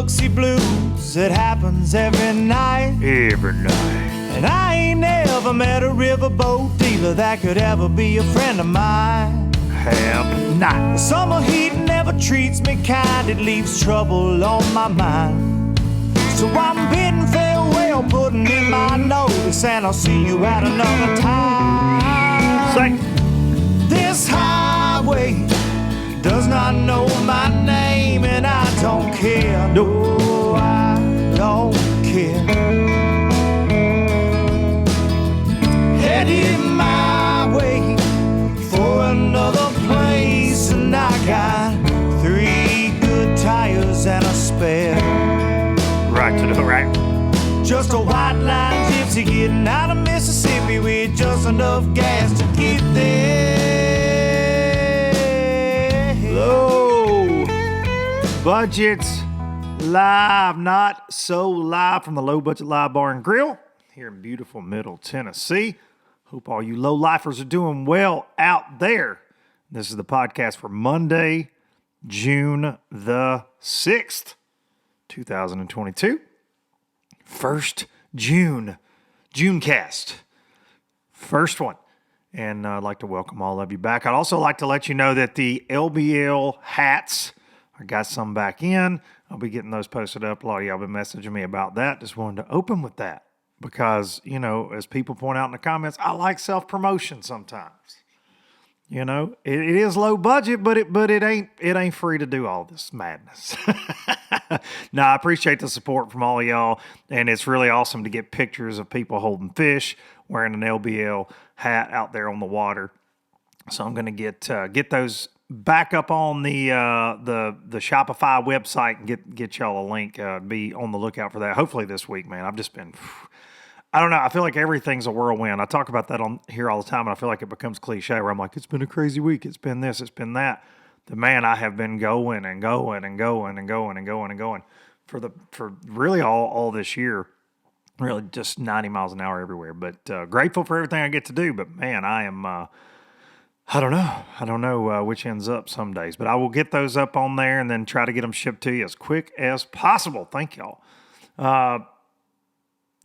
Biloxi blues, it happens every night. Every night. And I ain't never met a riverboat dealer that could ever be a friend of mine. Have not. The summer heat never treats me kind, it leaves trouble on my mind. So I'm bidding farewell, putting in my notice, and I'll see you at another time. Say. This highway does not know my name, and I don't care. No, I don't care. Headed my way for another place, and I got 3 good tires and a spare. Right to the right. Just a white line gypsy getting out of Mississippi with just enough gas to get there. Low budgets live, not so live from the Low Budget Live Bar and Grill here in beautiful Middle Tennessee. Hope all you low lifers are doing well out there. This is the podcast for Monday, June the 6th, 2022. First June cast. First one. And I'd like to welcome all of you back. I'd also like to let you know that the LBL hats, I got some back in. I'll be getting those posted up. A lot of y'all been messaging me about that. Just wanted to open with that because, you know, as people point out in the comments, I like self-promotion sometimes. You know, it is low budget, but it ain't free to do all this madness. No, I appreciate the support from all of y'all, and it's really awesome to get pictures of people holding fish, wearing an LBL hat out there on the water. So I'm going to get those back up on the Shopify website and get y'all a link. Be on the lookout for that. Hopefully this week, man. I've just been, I don't know. I feel like everything's a whirlwind. I talk about that on here all the time, and I feel like it becomes cliche where I'm like, it's been a crazy week. It's been this. It's been that. The man, I have been going and going and going and going and going and going for really all this year. Really just 90 miles an hour everywhere. But grateful for everything I get to do. But man, I am. I don't know. I don't know which ends up some days. But I will get those up on there and then try to get them shipped to you as quick as possible. Thank y'all.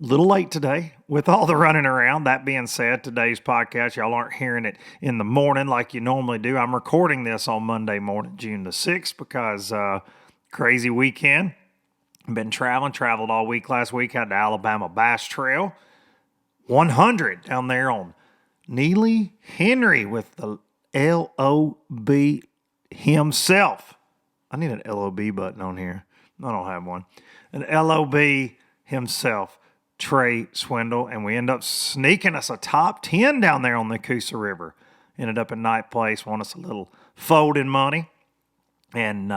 Little late today with all the running around. That being said, today's podcast, y'all aren't hearing it in the morning like you normally do. I'm recording this on Monday morning, June the 6th, because crazy weekend. Been traveled all week. Last week, had the Alabama Bass Trail. 100 down there on Neely Henry with the LOB himself. I need an LOB button on here. I don't have one. An LOB himself. Trey Swindle, and we end up sneaking us a top 10 down there on the Coosa River. Ended up in ninth place, won us a little folding money, and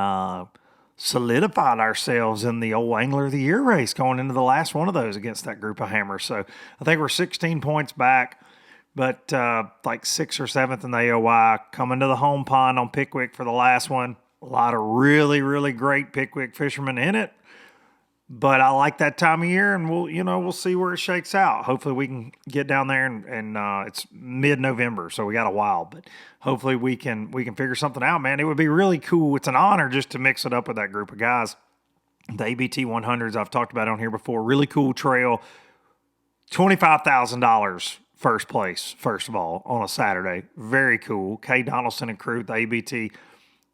solidified ourselves in the old Angler of the Year race going into the last one of those against that group of hammers. So I think we're 16 points back, but like 6th or 7th in the AOY, coming to the home pond on Pickwick for the last one. A lot of really, really great Pickwick fishermen in it. But I like that time of year, and we'll see where it shakes out. Hopefully we can get down there, and it's mid-November, so we got a while. But hopefully we can figure something out, man. It would be really cool. It's an honor just to mix it up with that group of guys. The ABT 100s I've talked about on here before. Really cool trail. $25,000 first place, first of all, on a Saturday. Very cool. Kay Donaldson and crew at the ABT.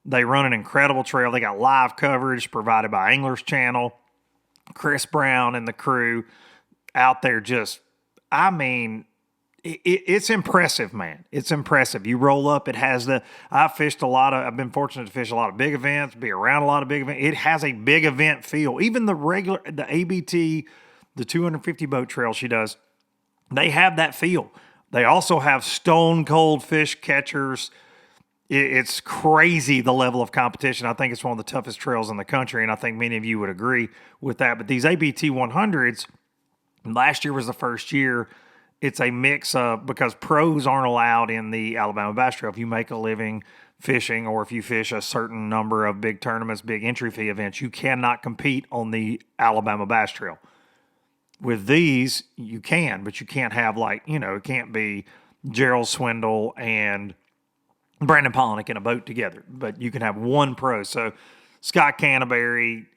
They run an incredible trail. They got live coverage provided by Anglers Channel. Chris Brown and the crew out there just, I mean, it's impressive, man. It's impressive. You roll up, it has I've been fortunate to fish a lot of big events, be around a lot of big events. It has a big event feel. Even the ABT, the 250 boat trail she does, they have that feel. They also have stone cold fish catchers. It's crazy, the level of competition. I think it's one of the toughest trails in the country, and I think many of you would agree with that. But these ABT 100s, last year was the first year. It's a mix of, because pros aren't allowed in the Alabama Bass Trail. If you make a living fishing or if you fish a certain number of big tournaments, big entry fee events, you cannot compete on the Alabama Bass Trail. With these, you can, but you can't have it can't be Gerald Swindle and Brandon Polnick in a boat together, but you can have one pro. So Scott Canterbury,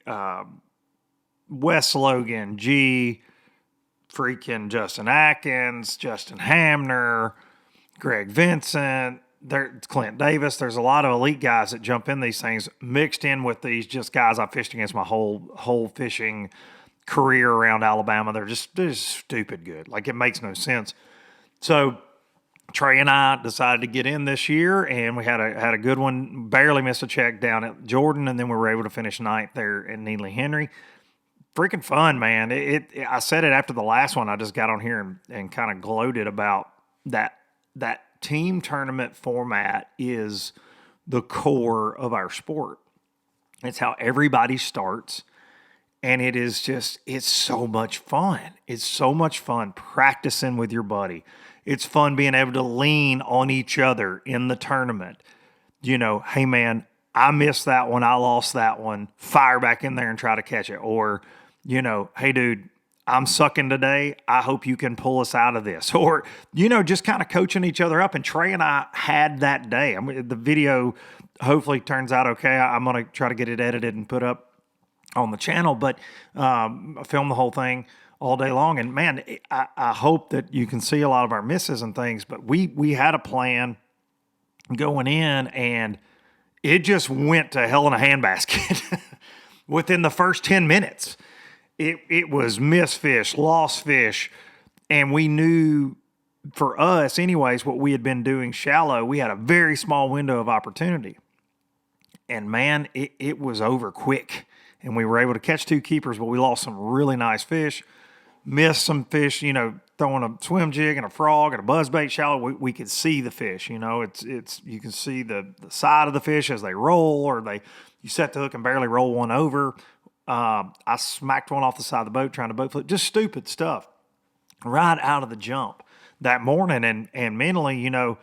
Wes Logan, G, freaking Justin Atkins, Justin Hamner, Greg Vincent, Clint Davis. There's a lot of elite guys that jump in these things mixed in with these just guys I fished against my whole fishing career around Alabama. They're just stupid good. Like, it makes no sense. So Trey and I decided to get in this year, and we had a good one. Barely missed a check down at Jordan, and then we were able to finish ninth there at Neely Henry. Freaking fun, man. I said it after the last one. I just got on here and kind of gloated about that team tournament format is the core of our sport. It's how everybody starts, and it's so much fun. It's so much fun practicing with your buddy. It's fun being able to lean on each other in the tournament. You know, hey man, I missed that one. I lost that one. Fire back in there and try to catch it. Or, you know, hey dude, I'm sucking today. I hope you can pull us out of this. Or, you know, just kind of coaching each other up. And Trey and I had that day. The video hopefully turns out okay. I'm going to try to get it edited and put up on the channel. But I filmed the whole thing all day long. And, man, I hope that you can see a lot of our misses and things. But we had a plan going in, and it just went to hell in a handbasket within the first 10 minutes. It was missed fish, lost fish, and we knew, for us anyways, what we had been doing shallow, we had a very small window of opportunity. And, man, it was over quick. And we were able to catch 2 keepers, but we lost some really nice fish, missed some fish, you know, throwing a swim jig and a frog and a buzzbait shallow. We could see the fish, you know. It's you can see the side of the fish as they roll, or you set the hook and barely roll one over. I smacked one off the side of the boat trying to boat flip. Just stupid stuff right out of the jump that morning. And mentally, you know,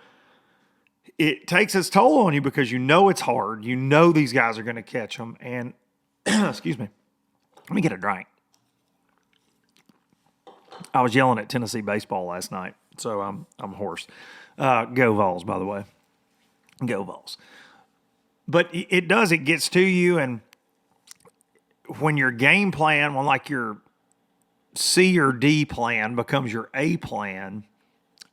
it takes its toll on you because you know it's hard. You know these guys are going to catch them. And, excuse me, let me get a drink. I was yelling at Tennessee baseball last night, so I'm hoarse. Go Vols, by the way. Go Vols. But it gets to you, and when your game plan, when like your C or D plan becomes your A plan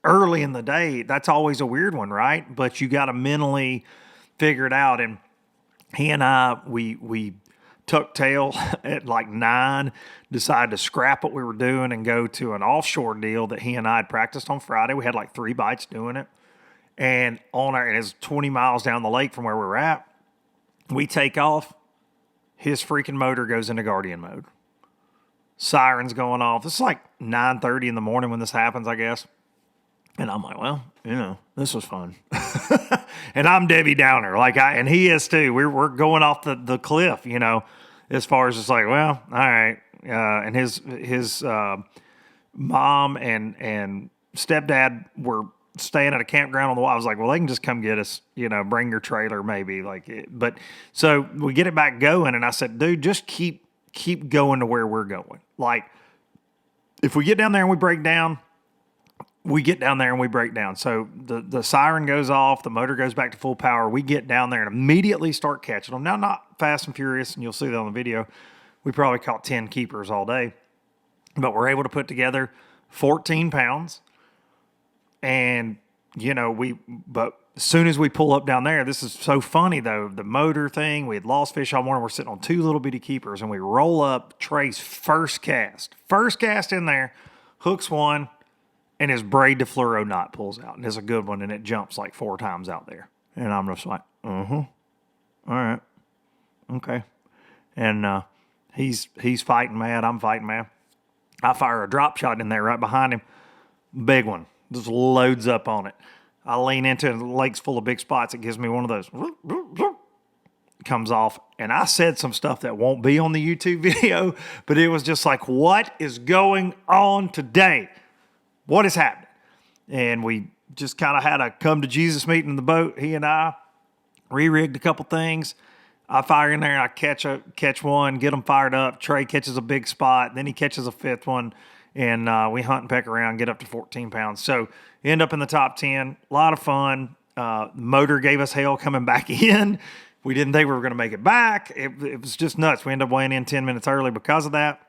early in the day, that's always a weird one, right? But you got to mentally figure it out. And he and I, we tucked tail at like 9, decided to scrap what we were doing and go to an offshore deal that he and I had practiced on Friday. We had like 3 bites doing it. And it's 20 miles down the lake from where we were at. We take off. His freaking motor goes into Guardian mode. Sirens going off. It's like 9:30 in the morning when this happens, I guess. And I'm like, well, you know, this was fun. And I'm Debbie Downer, and he is too. We're going off the cliff, you know, as far as it's like, well, all right. And his mom and stepdad were staying at a campground on the wall. I was like, well, they can just come get us, you know, bring your trailer maybe. But so we get it back going, and I said, dude, just keep going to where we're going. Like, if we get down there and we break down, we get down there and we break down. So the siren goes off, the motor goes back to full power. We get down there and immediately start catching them. Now, not fast and furious, and you'll see that on the video. We probably caught 10 keepers all day, but we're able to put together 14 pounds. And, you know, but as soon as we pull up down there, this is so funny though, the motor thing, we had lost fish all morning. We're sitting on 2 little bitty keepers, and we roll up Trey's first cast in there, hooks one, and his braid to fluoro knot pulls out. And it's a good one, and it jumps like 4 times out there. And I'm just like, all right, okay. And he's fighting mad, I'm fighting mad. I fire a drop shot in there right behind him, big one. Just loads up on it. I lean into it, the lake's full of big spots. It gives me one of those. Comes off. And I said some stuff that won't be on the YouTube video, but it was just like, what is going on today? What is happening? And we just kind of had a come to Jesus meeting in the boat. He and I re-rigged a couple things. I fire in there and I catch one, get them fired up. Trey catches a big spot. Then he catches a 5th one. And we hunt and peck around, get up to 14 pounds. So end up in the top 10. A lot of fun. Motor gave us hell coming back in. We didn't think we were going to make it back. It was just nuts. We ended up weighing in 10 minutes early because of that.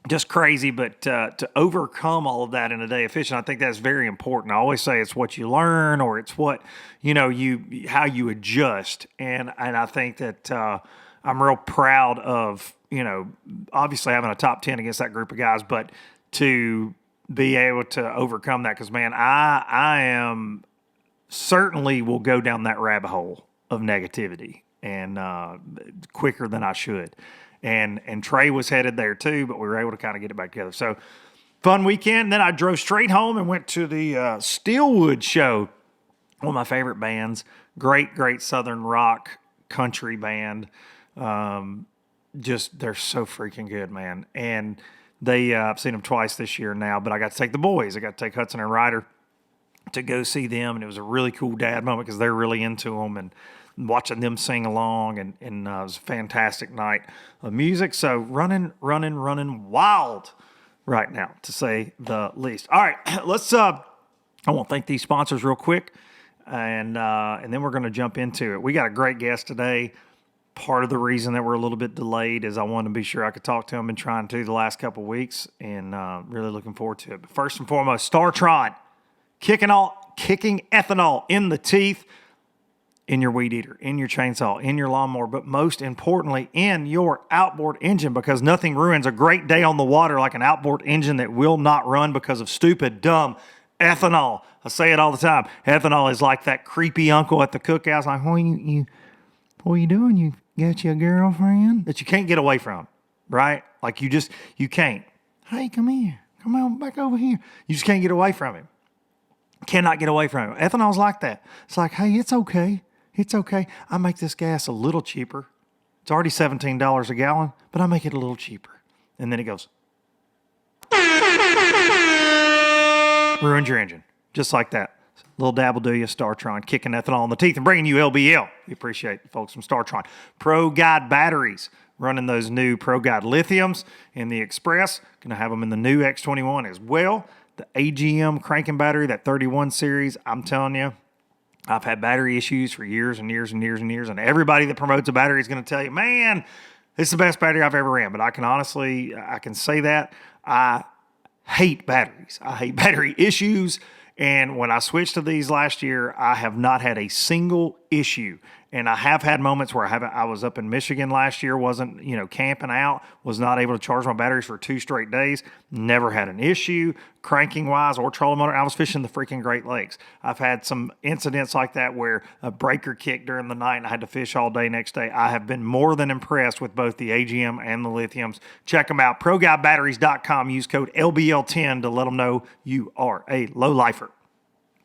just crazy, but to overcome all of that in a day of fishing, I think that's very important. I always say it's what you learn, or it's what how you adjust, and I think that I'm real proud of obviously having a top 10 against that group of guys, but to be able to overcome that, because man, I am certainly will go down that rabbit hole of negativity and quicker than I should. And Trey was headed there too, but we were able to kind of get it back together. So fun weekend. Then I drove straight home and went to the Steelwood show. One of my favorite bands. Great Southern rock country band. Just they're so freaking good, man. And they I've seen them twice this year now, but I got to take the boys. I got to take Hudson and Ryder to go see them, and it was a really cool dad moment because they're really into them, and watching them sing along, and it was a fantastic night of music. So running wild right now, to say the least. All right, let's. I want to thank these sponsors real quick, and then we're going to jump into it. We got a great guest today. Part of the reason that we're a little bit delayed is I wanted to be sure I could talk to him. Been trying to the last couple of weeks, and really looking forward to it. But first and foremost, StarTron, kicking ethanol in the teeth, in your weed eater, in your chainsaw, in your lawnmower, but most importantly, in your outboard engine, because nothing ruins a great day on the water like an outboard engine that will not run because of stupid, dumb ethanol. I say it all the time. Ethanol is like that creepy uncle at the cookhouse, like, what are you doing? You got you a girlfriend that you can't get away from, right? Like you can't. Hey, come here. Come on back over here. You just can't get away from him. Cannot get away from him. Ethanol's like that. It's like, hey, it's okay. It's okay. I make this gas a little cheaper. It's already $17 a gallon, but I make it a little cheaper. And then it goes. Ruins your engine. Just like that. Little dab will do you. StarTron, kicking ethanol in the teeth and bringing you LBL. We appreciate the folks from StarTron. Pro Guide batteries. Running those new Pro Guide lithiums in the Express. Going to have them in the new X21 as well. The AGM cranking battery, that 31 series, I'm telling you, I've had battery issues for years and years and years and years, and everybody that promotes a battery is going to tell you, man, this is the best battery I've ever ran. But I can say that. I hate batteries. I hate battery issues. And when I switched to these last year, I have not had a single issue. And I have had moments where I was up in Michigan last year, wasn't, camping out, was not able to charge my batteries for 2 straight days. Never had an issue, cranking-wise or trolling motor. I was fishing the freaking Great Lakes. I've had some incidents like that where a breaker kicked during the night and I had to fish all day next day. I have been more than impressed with both the AGM and the lithiums. Check them out. ProGuideBatteries.com. Use code LBL10 to let them know you are a low-lifer.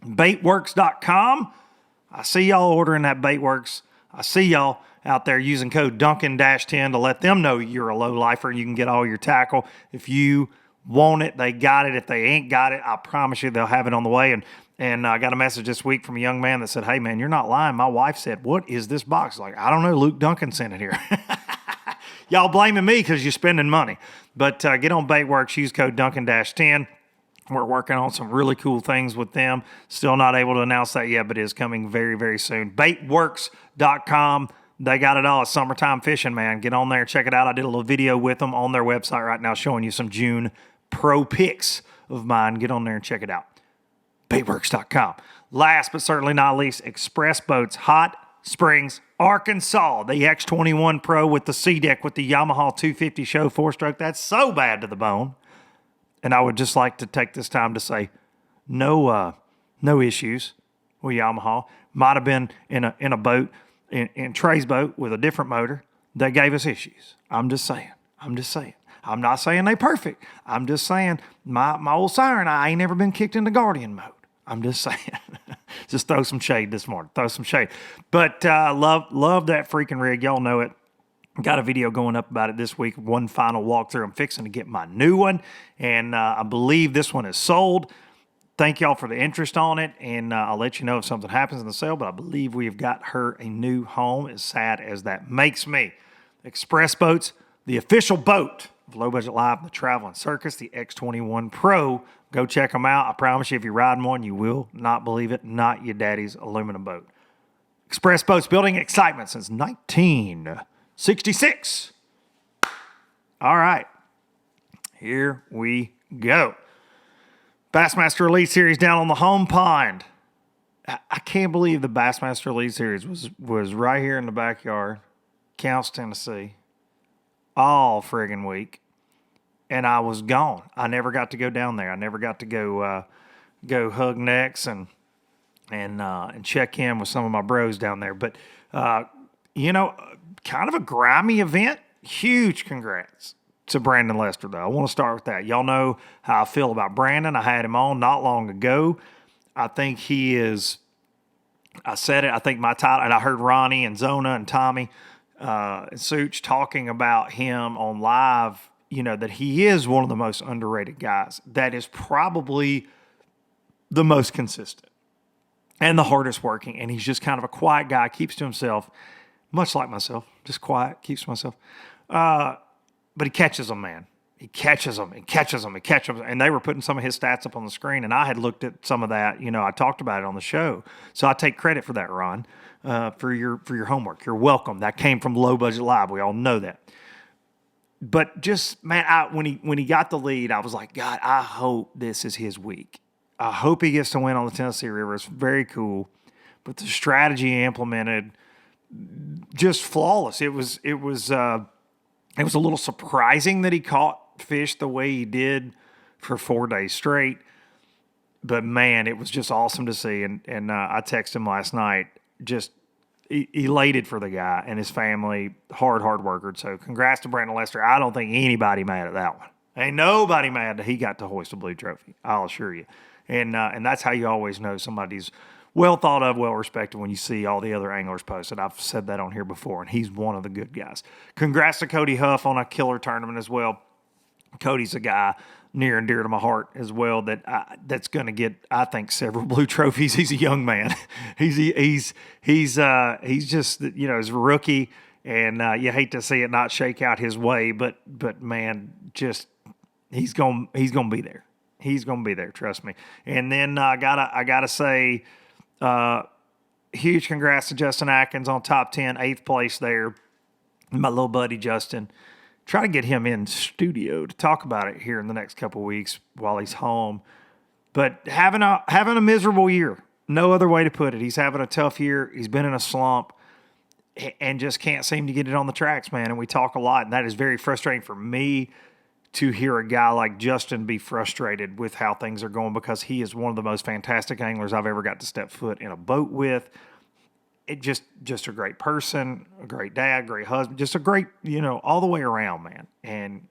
Baitworks.com. I see y'all ordering that Baitworks. I see y'all out there using code Duncan-10 to let them know you're a low lifer and you can get all your tackle. If you want it, they got it. If they ain't got it, I promise you they'll have it on the way. And I got a message this week from a young man that said, hey, man, you're not lying. My wife said, what is this box? Like, I don't know. Luke Duncan sent it here. Y'all blaming me because you're spending money. But get on Baitworks. Use code Duncan-10. We're working on some really cool things with them. Still not able to announce that yet, but it is coming very, very soon. Baitworks.com. They got it all. It's summertime fishing, man. Get on there. Check it out. I did a little video with them on their website right now showing you some June pro picks of mine. Get on there and check it out. Baitworks.com. Last but certainly not least, Express Boats, Hot Springs, Arkansas. The X21 Pro with the C-Deck with the Yamaha 250 show 4-stroke. That's so bad to the bone. And I would just like to take this time to say, no issues with Yamaha. Might have been in a boat, in Trey's boat with a different motor. They gave us issues. I'm just saying. I'm not saying they perfect. I'm just saying my old siren, I ain't never been kicked into Guardian mode. I'm just saying. Just throw some shade this morning. But love that freaking rig. Y'all know it. Got a video going up about it this week. One final walkthrough. I'm fixing to get my new one. And I believe this one is sold. Thank y'all for the interest on it. And I'll let you know if something happens in the sale. But I believe we have got her a new home, as sad as that makes me. Express Boats, the official boat of Low Budget Live, the Traveling Circus, the X21 Pro. Go check them out. I promise you, if you're riding one, you will not believe it. Not your daddy's aluminum boat. Express Boats, building excitement since 1966. All right. Here we go. Bassmaster Elite Series down on the home pond. I can't believe the Bassmaster Elite Series was right here in the backyard, Counts, Tennessee, all friggin' week. And I was gone. I never got to go down there. I never got to go hug necks and check in with some of my bros down there. But, kind of a grimy event. Huge congrats to Brandon Lester, though. I want to start with that. Y'all know how I feel about Brandon. I had him on not long ago. I think he is, I said it, I think my title, and I heard Ronnie and Zona and Tommy and Such talking about him on live, that he is one of the most underrated guys. That is probably the most consistent and the hardest working. And he's just kind of a quiet guy, keeps to himself, much like myself, just quiet, keeps to myself. But he catches them, man. He catches them. And they were putting some of his stats up on the screen, and I had looked at some of that. I talked about it on the show. So I take credit for that, Ron, for your homework. You're welcome. That came from Low Budget Live. We all know that. But just, man, when he got the lead, I was like, God, I hope this is his week. I hope he gets to win on the Tennessee River. It's very cool. But the strategy he implemented, just flawless. It was a little surprising that he caught fish the way he did for 4 days straight. But, man, it was just awesome to see. And I texted him last night, just elated for the guy and his family, hard worker. So congrats to Brandon Lester. I don't think anybody mad at that one. Ain't nobody mad that he got to hoist a blue trophy, I'll assure you. And that's how you always know somebody's well thought of, well respected when you see all the other anglers posted. I've said that on here before, and he's one of the good guys. Congrats to Cody Huff on a killer tournament as well. Cody's a guy near and dear to my heart as well that's going to get, I think, several blue trophies. He's a young man. he's just, he's a rookie, and you hate to see it not shake out his way, but man, just he's going to be there. He's going to be there, trust me. And then I gotta say, huge congrats to Justin Atkins on top 10, 8th place there. My little buddy Justin. Try to get him in studio to talk about it here in the next couple of weeks while he's home. But having a miserable year, no other way to put it. He's having a tough year. He's been in a slump and just can't seem to get it on the tracks, man. And we talk a lot, and that is very frustrating for me to hear a guy like Justin be frustrated with how things are going, because he is one of the most fantastic anglers I've ever got to step foot in a boat with. It just a great person, a great dad, great husband, just a great, all the way around, man. And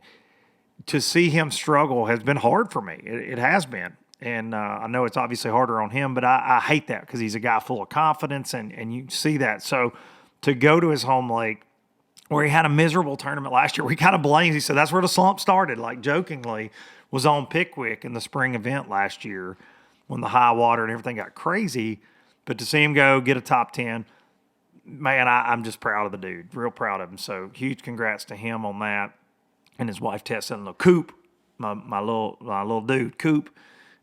to see him struggle has been hard for me. It has been. And I know it's obviously harder on him, but I hate that because he's a guy full of confidence, and you see that. So to go to his home lake where he had a miserable tournament last year, he kind of blames, he said that's where the slump started, like jokingly, was on Pickwick in the spring event last year when the high water and everything got crazy. But to see him go get a top 10, man, I'm just proud of the dude. Real proud of him. So huge congrats to him on that. And his wife Tessa and little Coop, my little dude, Coop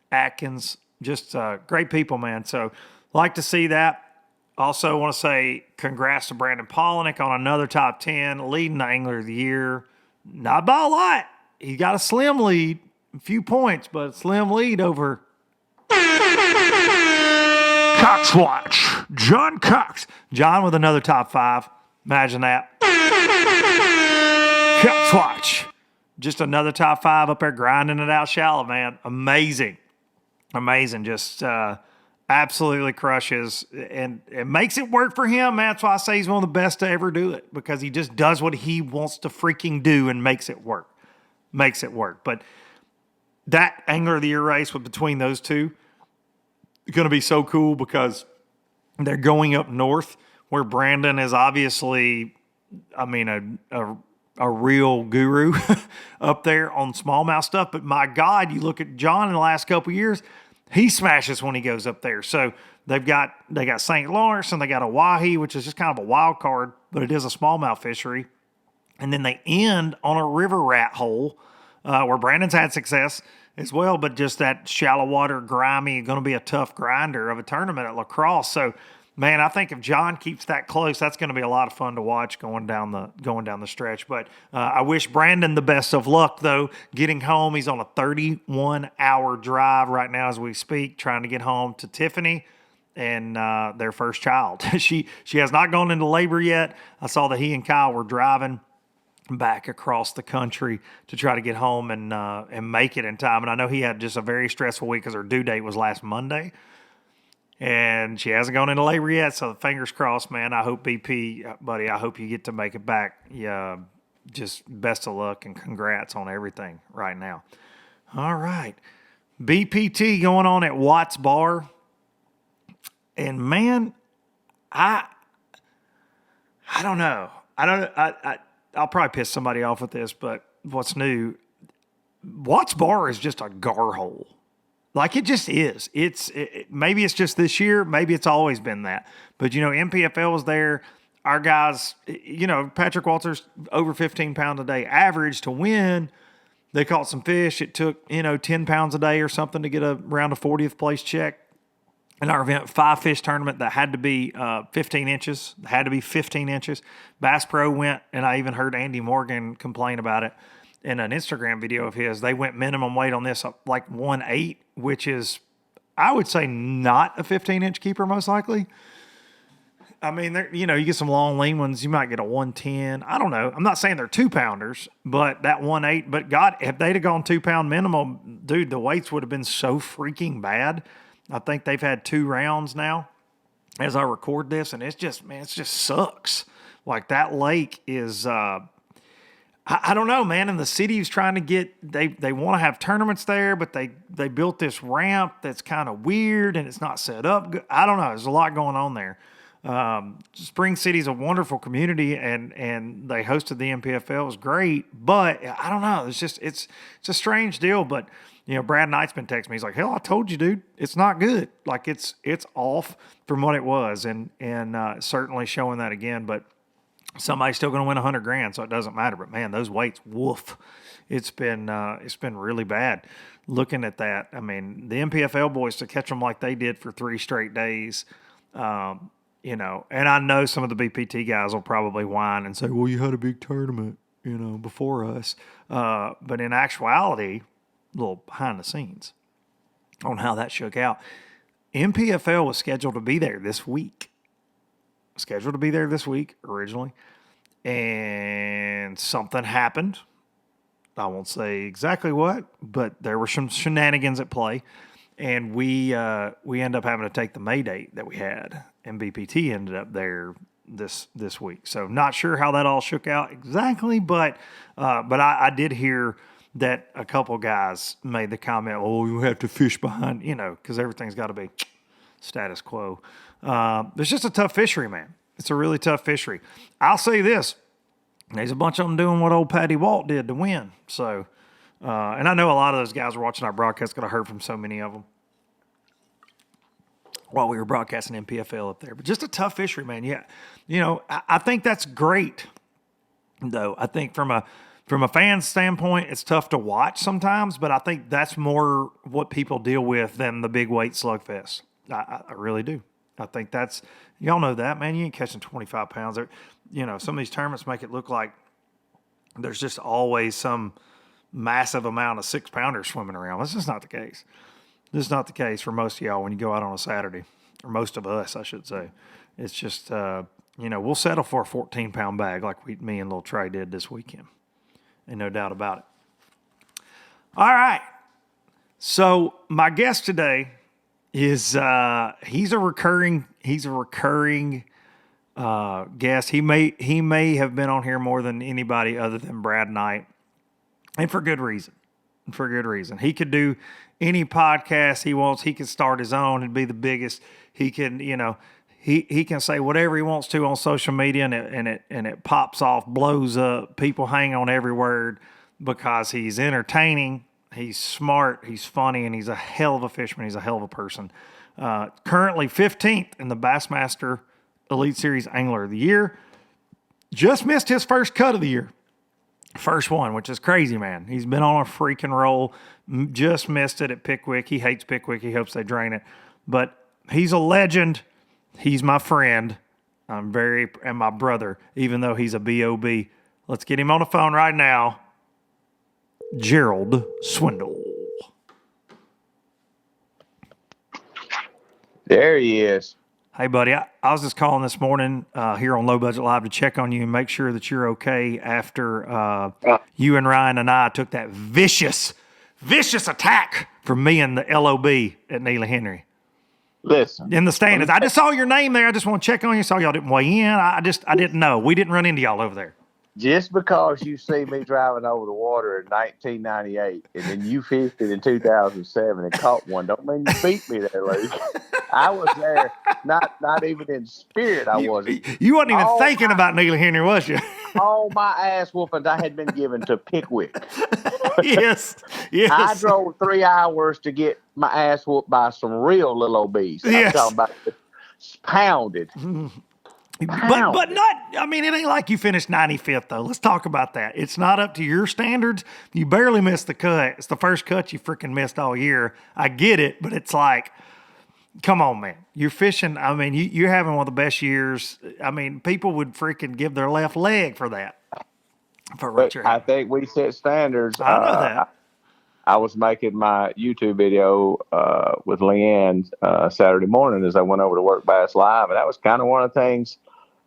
Atkins. Just great people, man. So like to see that. Also want to say congrats to Brandon Polinick on another top 10, leading the Angler of the Year. Not by a lot. He got a slim lead, a few points, but a slim lead over Cox Watch, John Cox. John with another top 5. Imagine that. Cox Watch. Just another top 5 up there grinding it out shallow, man. Amazing. Just absolutely crushes and it makes it work for him, man. That's why I say he's one of the best to ever do it, because he just does what he wants to freaking do and makes it work. But that Angler of the Year race between those two, going to be so cool because they're going up north where Brandon is obviously, a real guru up there on smallmouth stuff. But my God, you look at John in the last couple of years, he smashes when he goes up there. So they got St. Lawrence and they got Oahe, which is just kind of a wild card, but it is a smallmouth fishery. And then they end on a river rat hole where Brandon's had success as well, but just that shallow water, grimy, going to be a tough grinder of a tournament at La Crosse. So, man, I think if John keeps that close, that's going to be a lot of fun to watch going down the stretch. But I wish Brandon the best of luck, though, getting home. He's on a 31-hour drive right now as we speak, trying to get home to Tiffany and their first child. She has not gone into labor yet. I saw that he and Kyle were driving back across the country to try to get home and make it in time. And I know he had just a very stressful week because her due date was last Monday. And she hasn't gone into labor yet, so fingers crossed, man. I hope, BP, buddy, I hope you get to make it back. Yeah, just best of luck and congrats on everything right now. All right. BPT going on at Watts Bar. And, man, I don't know. I'll probably piss somebody off with this, but what's new, Watts Bar is just a gar hole. Like it just is. Maybe it's just this year. Maybe it's always been that. But, MPFL was there. Our guys, Patrick Walters, over 15 pounds a day average to win. They caught some fish. It took, 10 pounds a day or something to get around a 40th place check. In our event, 5-fish tournament that had to be 15 inches. Had to be 15 inches. Bass Pro went, and I even heard Andy Morgan complain about it in an Instagram video of his. They went minimum weight on this like 1.8, which is, I would say, not a 15-inch keeper most likely. I mean, you get some long, lean ones. You might get a 110. I don't know. I'm not saying they're 2-pounders, but that 1.8. But God, if they'd have gone 2-pound minimum, dude, the weights would have been so freaking bad. I think they've had 2 rounds now as I record this, and it's just sucks. Like that lake is, I don't know, man. And the city is trying to get, they want to have tournaments there, but they built this ramp that's kind of weird and it's not set up. I don't know. There's a lot going on there. Spring City's a wonderful community, and they hosted the MPFL. It was great, but I don't know. It's a strange deal, but Brad Knight's been texting me. He's like, hell, I told you, dude, it's not good. Like it's off from what it was, and certainly showing that again. But somebody's still going to win $100,000, so it doesn't matter. But man, those weights, woof, it's been really bad. Looking at that, I mean, the MPFL boys to catch them like they did for 3 straight days, and I know some of the BPT guys will probably whine and say, well, you had a big tournament, before us. But in actuality, a little behind the scenes on how that shook out. MPFL was scheduled to be there this week. Originally. And something happened. I won't say exactly what, but there were some shenanigans at play. And we ended up having to take the May date that we had. And BPT ended up there this week. So not sure how that all shook out exactly, but I did hear that a couple guys made the comment, oh, you have to fish behind, because everything's got to be status quo. It's just a tough fishery, man. It's a really tough fishery. I'll say this. There's a bunch of them doing what old Patty Walt did to win. So, and I know a lot of those guys were watching our broadcast, because I heard from so many of them while we were broadcasting MPFL up there. But just a tough fishery, man. Yeah. I think that's great, though. I think from a fan standpoint, it's tough to watch sometimes, but I think that's more what people deal with than the big weight slugfest. I really do. I think that's, y'all know that, man. You ain't catching 25 pounds. Some of these tournaments make it look like there's just always some massive amount of 6-pounders swimming around. That's just not the case. This is not the case for most of y'all when you go out on a Saturday, or most of us, I should say. It's just, we'll settle for a 14-pound bag like me and Lil Trey did this weekend. Ain't no doubt about it. All right. So my guest today is he's a recurring guest. He may have been on here more than anybody other than Brad Knight, and for good reason. He could do any podcast he wants. He could start his own and be the biggest. He can, He can say whatever he wants to on social media, and it pops off, blows up. People hang on every word because he's entertaining, he's smart, he's funny, and he's a hell of a fisherman. He's a hell of a person. Currently 15th in the Bassmaster Elite Series Angler of the Year. Just missed his first cut of the year. First one, which is crazy, man. He's been on a freaking roll. Just missed it at Pickwick. He hates Pickwick. He hopes they drain it. But he's a legend. He's my friend. And my brother, even though he's a B.O.B. Let's get him on the phone right now. Gerald Swindle. There he is. Hey, buddy, I was just calling this morning here on Low Budget Live to check on you and make sure that you're okay after you and Ryan and I took that vicious attack from me and the LOB at Neely Henry. Listen. In the standings. I just saw your name there. I just want to check on you. Saw y'all didn't weigh in. I didn't know. We didn't run into y'all over there. Just because you see me driving over the water in 1998 and then you fished it in 2007 and caught one, don't mean you beat me there, Luke. I was there, not even in spirit. I wasn't. You wasn't even thinking about Neely Henry, was you? All my ass whoopings I had been given to Pickwick. Yes. I drove 3 hours to get my ass whooped by some real little OBs. Yes. I'm talking about pounded. But not, I mean, it ain't like you finished 95th, though. Let's talk about that. It's not up to your standards. You barely missed the cut. It's the first cut you freaking missed all year. I get it, but it's like, come on, man. You're fishing. I mean, you're having one of the best years. I mean, people would freaking give their left leg for that. I think we set standards. I know that. I was making my YouTube video with Leanne Saturday morning as I went over to work Bass Live, and that was kind of one of the things.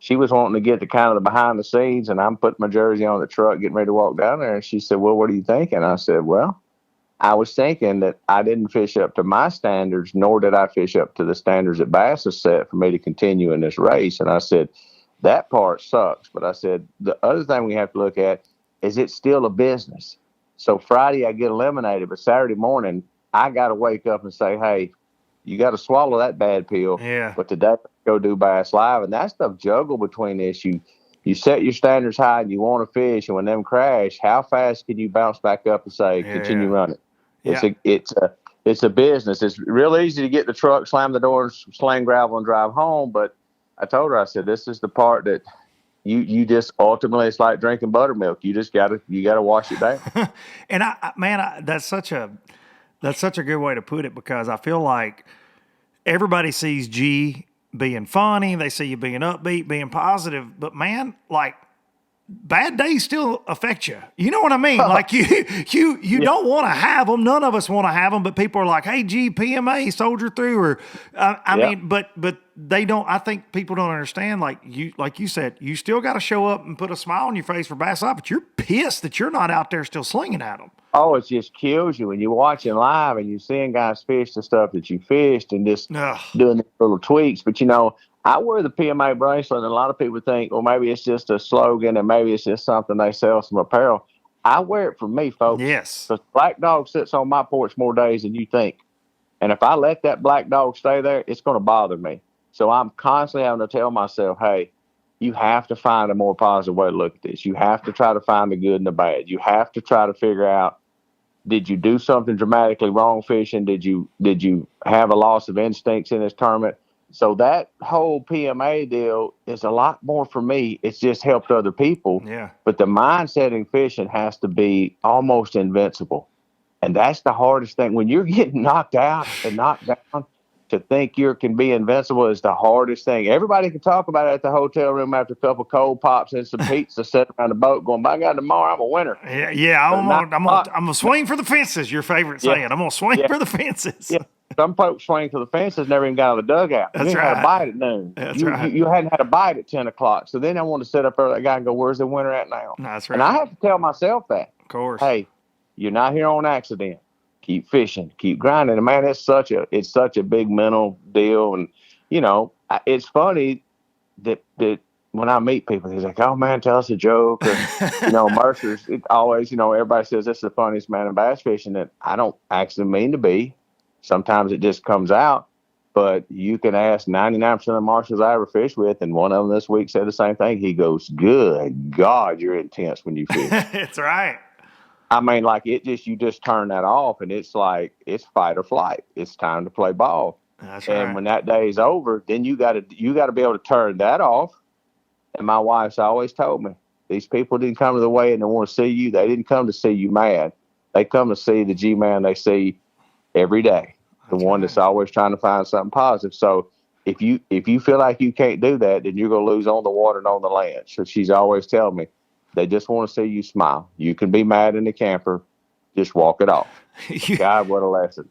She was wanting to get the kind of the behind the scenes, and I'm putting my jersey on the truck, getting ready to walk down there. And she said, well, what are you thinking? I said, well, I was thinking that I didn't fish up to my standards, nor did I fish up to the standards that Bass has set for me to continue in this race. And I said, that part sucks. But I said, the other thing we have to look at is it's still a business. So Friday I get eliminated, but Saturday morning I got to wake up and say, hey, you got to swallow that bad pill. Yeah. But today go do Bass Live, and that's the juggle between this. You set your standards high and you want to fish, and when them crash, how fast can you bounce back up and say, continue running? It's a business. It's real easy to get the truck, slam the door, sling gravel, and drive home. But I told her, I said, this is the part that you just ultimately, it's like drinking buttermilk. You just gotta wash it down. And that's such a good way to put it, because I feel like everybody sees G being funny. They see you being upbeat, being positive, but man, like, bad days still affect you. You know what I mean? Like you don't want to have them. None of us want to have them, but people are like, hey, G, PMA, soldier through. Or I mean, but they don't, I think people don't understand. Like you said, you still got to show up and put a smile on your face for Bass Live, but you're pissed that you're not out there still slinging at them. Oh, it just kills you when you're watching live and you're seeing guys fish the stuff that you fished and just doing the little tweaks. But I wear the PMA bracelet, and a lot of people think, well, maybe it's just a slogan and maybe it's just something they sell some apparel. I wear it for me, folks. Yes. Because black dog sits on my porch more days than you think. And if I let that black dog stay there, it's going to bother me. So I'm constantly having to tell myself, hey, you have to find a more positive way to look at this. You have to try to find the good and the bad. You have to try to figure out, did you do something dramatically wrong fishing? Did you have a loss of instincts in this tournament? So that whole PMA deal is a lot more for me. It's just helped other people. Yeah. But the mindset in fishing has to be almost invincible. And that's the hardest thing. When you're getting knocked out and knocked down, to think you can be invincible is the hardest thing. Everybody can talk about it at the hotel room after a couple cold pops and some pizza sitting around the boat going, by God, tomorrow I'm a winner. Yeah. I'm gonna swing for the fences, your favorite saying. I'm going to swing for the fences. Yeah. Some folks swing for the fences, never even got out of the dugout. That's right. Had a bite at noon. That's right. You hadn't had a bite at 10 o'clock. So then I want to sit up there with that guy and go, where's the winner at now? That's right. And I have to tell myself that. Of course. Hey, you're not here on accident. Keep fishing, keep grinding. And man, it's such a big mental deal. And, it's funny that when I meet people, he's like, oh man, tell us a joke. Or, Mercer's, it always, everybody says this is the funniest man in bass fishing, that I don't actually mean to be. Sometimes it just comes out, but you can ask 99% of the marshals I ever fished with, and one of them this week said the same thing. He goes, good God, you're intense when you fish. That's right. I mean, like you just turn that off, and it's like, it's fight or flight. It's time to play ball. That's and right. when that day is over, then you got to be able to turn that off. And my wife's always told me, these people didn't come to the weigh and they want to see you. They didn't come to see you mad. They come to see the G-man they see every day, the one that's always trying to find something positive. So if you feel like you can't do that, then you're going to lose on the water and on the land. So she's always telling me, they just want to see you smile. You can be mad in the camper, just walk it off. God, what a lesson.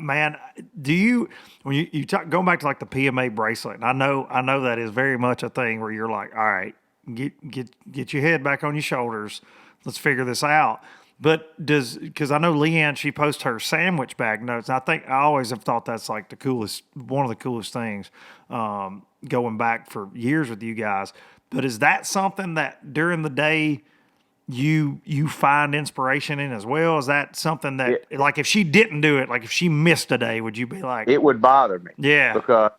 Man, do you, when you talk, going back to like the PMA bracelet, and I know that is very much a thing where you're like, all right, get your head back on your shoulders. Let's figure this out. But because I know Leanne, she posts her sandwich bag notes. And I always have thought that's like one of the coolest things, going back for years with you guys. But is that something that during the day you find inspiration in as well? Is that something that, like, if she didn't do it, like if she missed a day, would you be like? It would bother me. Yeah. Because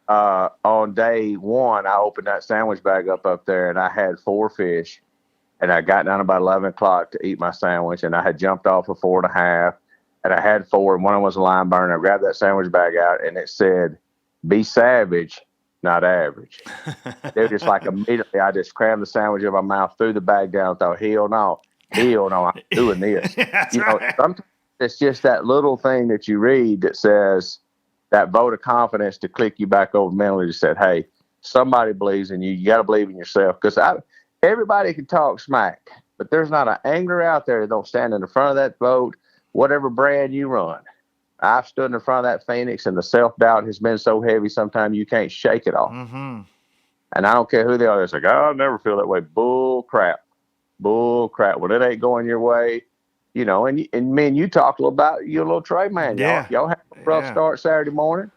on day one, I opened that sandwich bag up there, and I had 4 fish. And I got down about 11 o'clock to eat my sandwich, and I had jumped off of 4.5, and I had 4, and one of them was a lime burner. I grabbed that sandwich bag out, and it said, "Be savage, not average." They were just like, immediately, I just crammed the sandwich in my mouth, threw the bag down, and thought, hell no, I'm doing this. Sometimes it's just that little thing that you read that says that vote of confidence to click you back over mentally to say, hey, somebody believes in you. You got to believe in yourself. Because everybody can talk smack, but there's not an angler out there that don't stand in the front of that boat, whatever brand you run. I've stood in front of that Phoenix, and the self-doubt has been so heavy sometimes you can't shake it off. Mm-hmm. And I don't care who they are. It's like, I'll never feel that way. Bull crap. Well, it ain't going your way. And man, you talked a little about your little trade man. Yeah. Y'all had a rough start Saturday morning.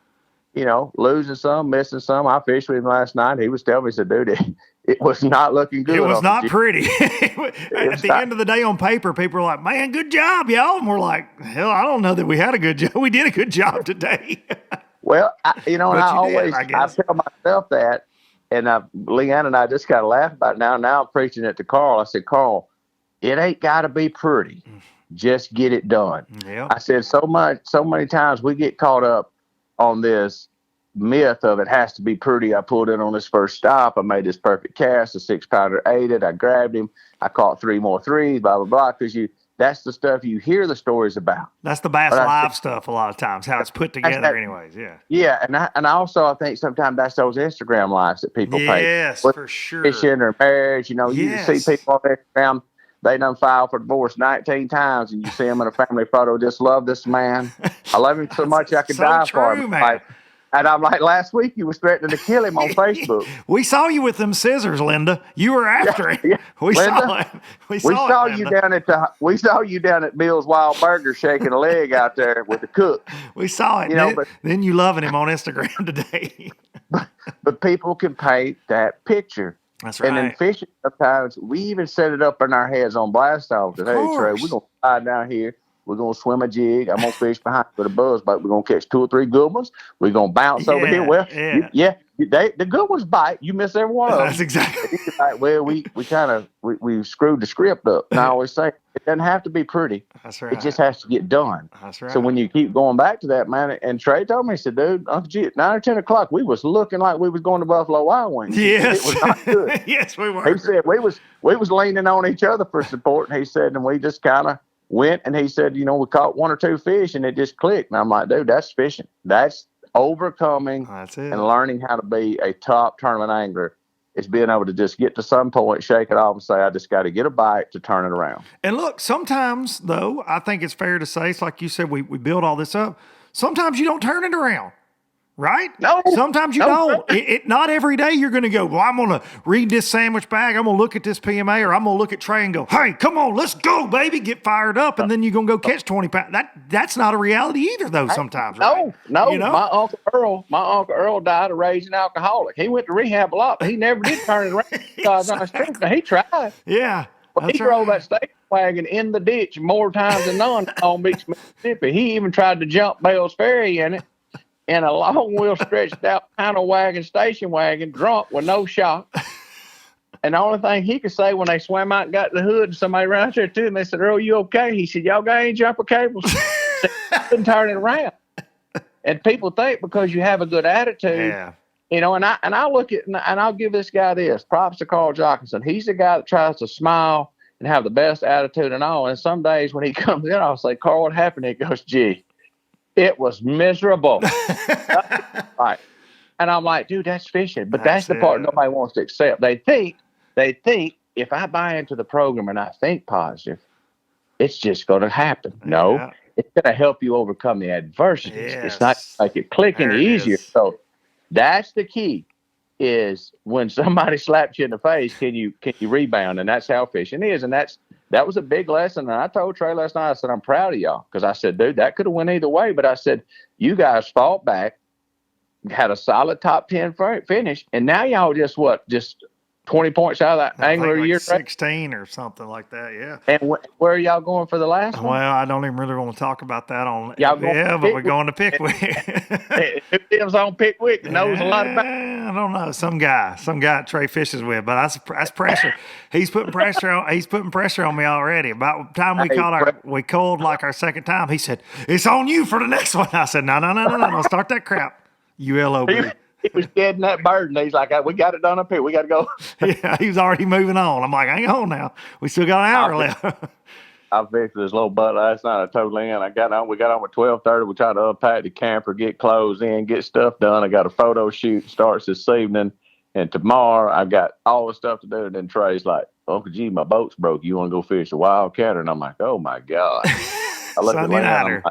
Losing some, missing some. I fished with him last night. He was telling me, he said, dude, it was not looking good. It was not pretty. At the end of the day on paper, people were like, man, good job, y'all. And we're like, hell, I don't know that we had a good job. We did a good job today. Well, I tell myself that, and Leanne and I just kind of laugh about it now. Now I'm preaching it to Carl. I said, Carl, it ain't got to be pretty. Just get it done. Yep. I said, so many times we get caught up on this myth of it has to be pretty. I pulled in on this first stop. I made this perfect cast. A 6-pounder ate it. I grabbed him. I caught 3 more threes, blah, blah, blah. Because that's the stuff you hear the stories about. That's the Bass Live stuff a lot of times, how it's put together anyways. Yeah. Yeah. And I also think sometimes that's those Instagram lives that people pay. Yes, for sure. Fishing or marriage. You see people on Instagram, they done filed for divorce 19 times, and you see them in a family photo, just love this man. I love him so much I could die for him. Man. And I'm like, last week you was threatening to kill him on Facebook. We saw you with them scissors, Linda. You were after him. Yeah. We saw you down at Bill's Wild Burger shaking a leg out there with the cook. We saw it. Then you loving him on Instagram today. But people can paint that picture. That's right. And in fishing, sometimes we even set it up in our heads on blast off that, hey, Trey, we're going to fly down here. We're going to swim a jig. I'm going to fish behind with a buzz bite. We're going to catch 2 or 3 good ones. We're going to bounce over here. Well, the good ones bite. You miss every one of them. That's exactly. Well, we screwed the script up. And I always say, it doesn't have to be pretty. That's right. It just has to get done. That's right. So when you keep going back to that, man, and Trey told me, he said, dude, Uncle G, at 9 or 10 o'clock, we was looking like we was going to Buffalo Wild Wings. Yes. It was not good. Yes, we were. He said, we was leaning on each other for support. And he said, and we just kind of went, and he said, we caught 1 or 2 fish, and it just clicked. And I'm like, dude, that's fishing. That's overcoming and learning how to be a top tournament angler. It's being able to just get to some point, shake it off, and say, I just got to get a bite to turn it around. And look, sometimes, though, I think it's fair to say, it's like you said, we build all this up. Sometimes you don't turn it around. Right? No. Sometimes you don't. Not every day you're going to go, well, I'm going to read this sandwich bag. I'm going to look at this PMA, or I'm going to look at Trey and go, hey, come on, let's go, baby. Get fired up. And then you're going to go catch 20 pounds. That's not a reality either, though, sometimes. No. My Uncle Earl died a raging alcoholic. He went to rehab a lot, but he never did turn it around because on his strength. He tried. Yeah. He drove that station wagon in the ditch more times than none on Beach, Mississippi. He even tried to jump Bell's Ferry in it. In a long wheel stretched out panel wagon, station wagon, drunk with no shock. And the only thing he could say when they swam out and got the hood, somebody ran out there too, and they said, Earl, you okay? He said, y'all got any jumper cables? Couldn't turn it around. And people think because you have a good attitude, and I look at, and I'll give this guy this, props to Carl Jockinson. He's the guy that tries to smile and have the best attitude and all. And some days when he comes in, I'll say, Carl, what happened? He goes, gee, it was miserable. Right. And I'm like, dude, that's fishing. But that's the part nobody wants to accept. They think if I buy into the program and I think positive, it's just going to happen. No, it's going to help you overcome the adversities. Yes. It's not like it click any easier. So that's the key. Is when somebody slaps you in the face, can you rebound? And that's how fishing is. And that was a big lesson. And I told Trey last night, I said, I'm proud of y'all. Because I said, dude, that could have went either way. But I said, you guys fought back, had a solid top 10 finish. And now y'all just 20 points out of that angler year? 16 or something like that, yeah. And where are y'all going for the last one? Well, I don't even really want to talk about that on. Y'all going but we're going to Pickwick. Who lives on Pickwick knows a lot about it? I don't know. Some guy Trey fishes with, but that's pressure. He's putting pressure on me already. About the time we called like our second time, he said, "It's on you for the next one." I said, No, don't start that crap. ULOB. He was getting that burden. He's like, we got it done up here. We got to go. Yeah, he was already moving on. I'm like, hang on now. We still got an hour left. I fixed this little butt last night. I told Lynn, we got on at 12:30. We tried to unpack the camper, get clothes in, get stuff done. I got a photo shoot starts this evening. And tomorrow I got all the stuff to do. And then Trey's like, Uncle G, my boat's broke. You want to go fish the Wildcatter? And I'm like, oh my God. I looked at Lynn.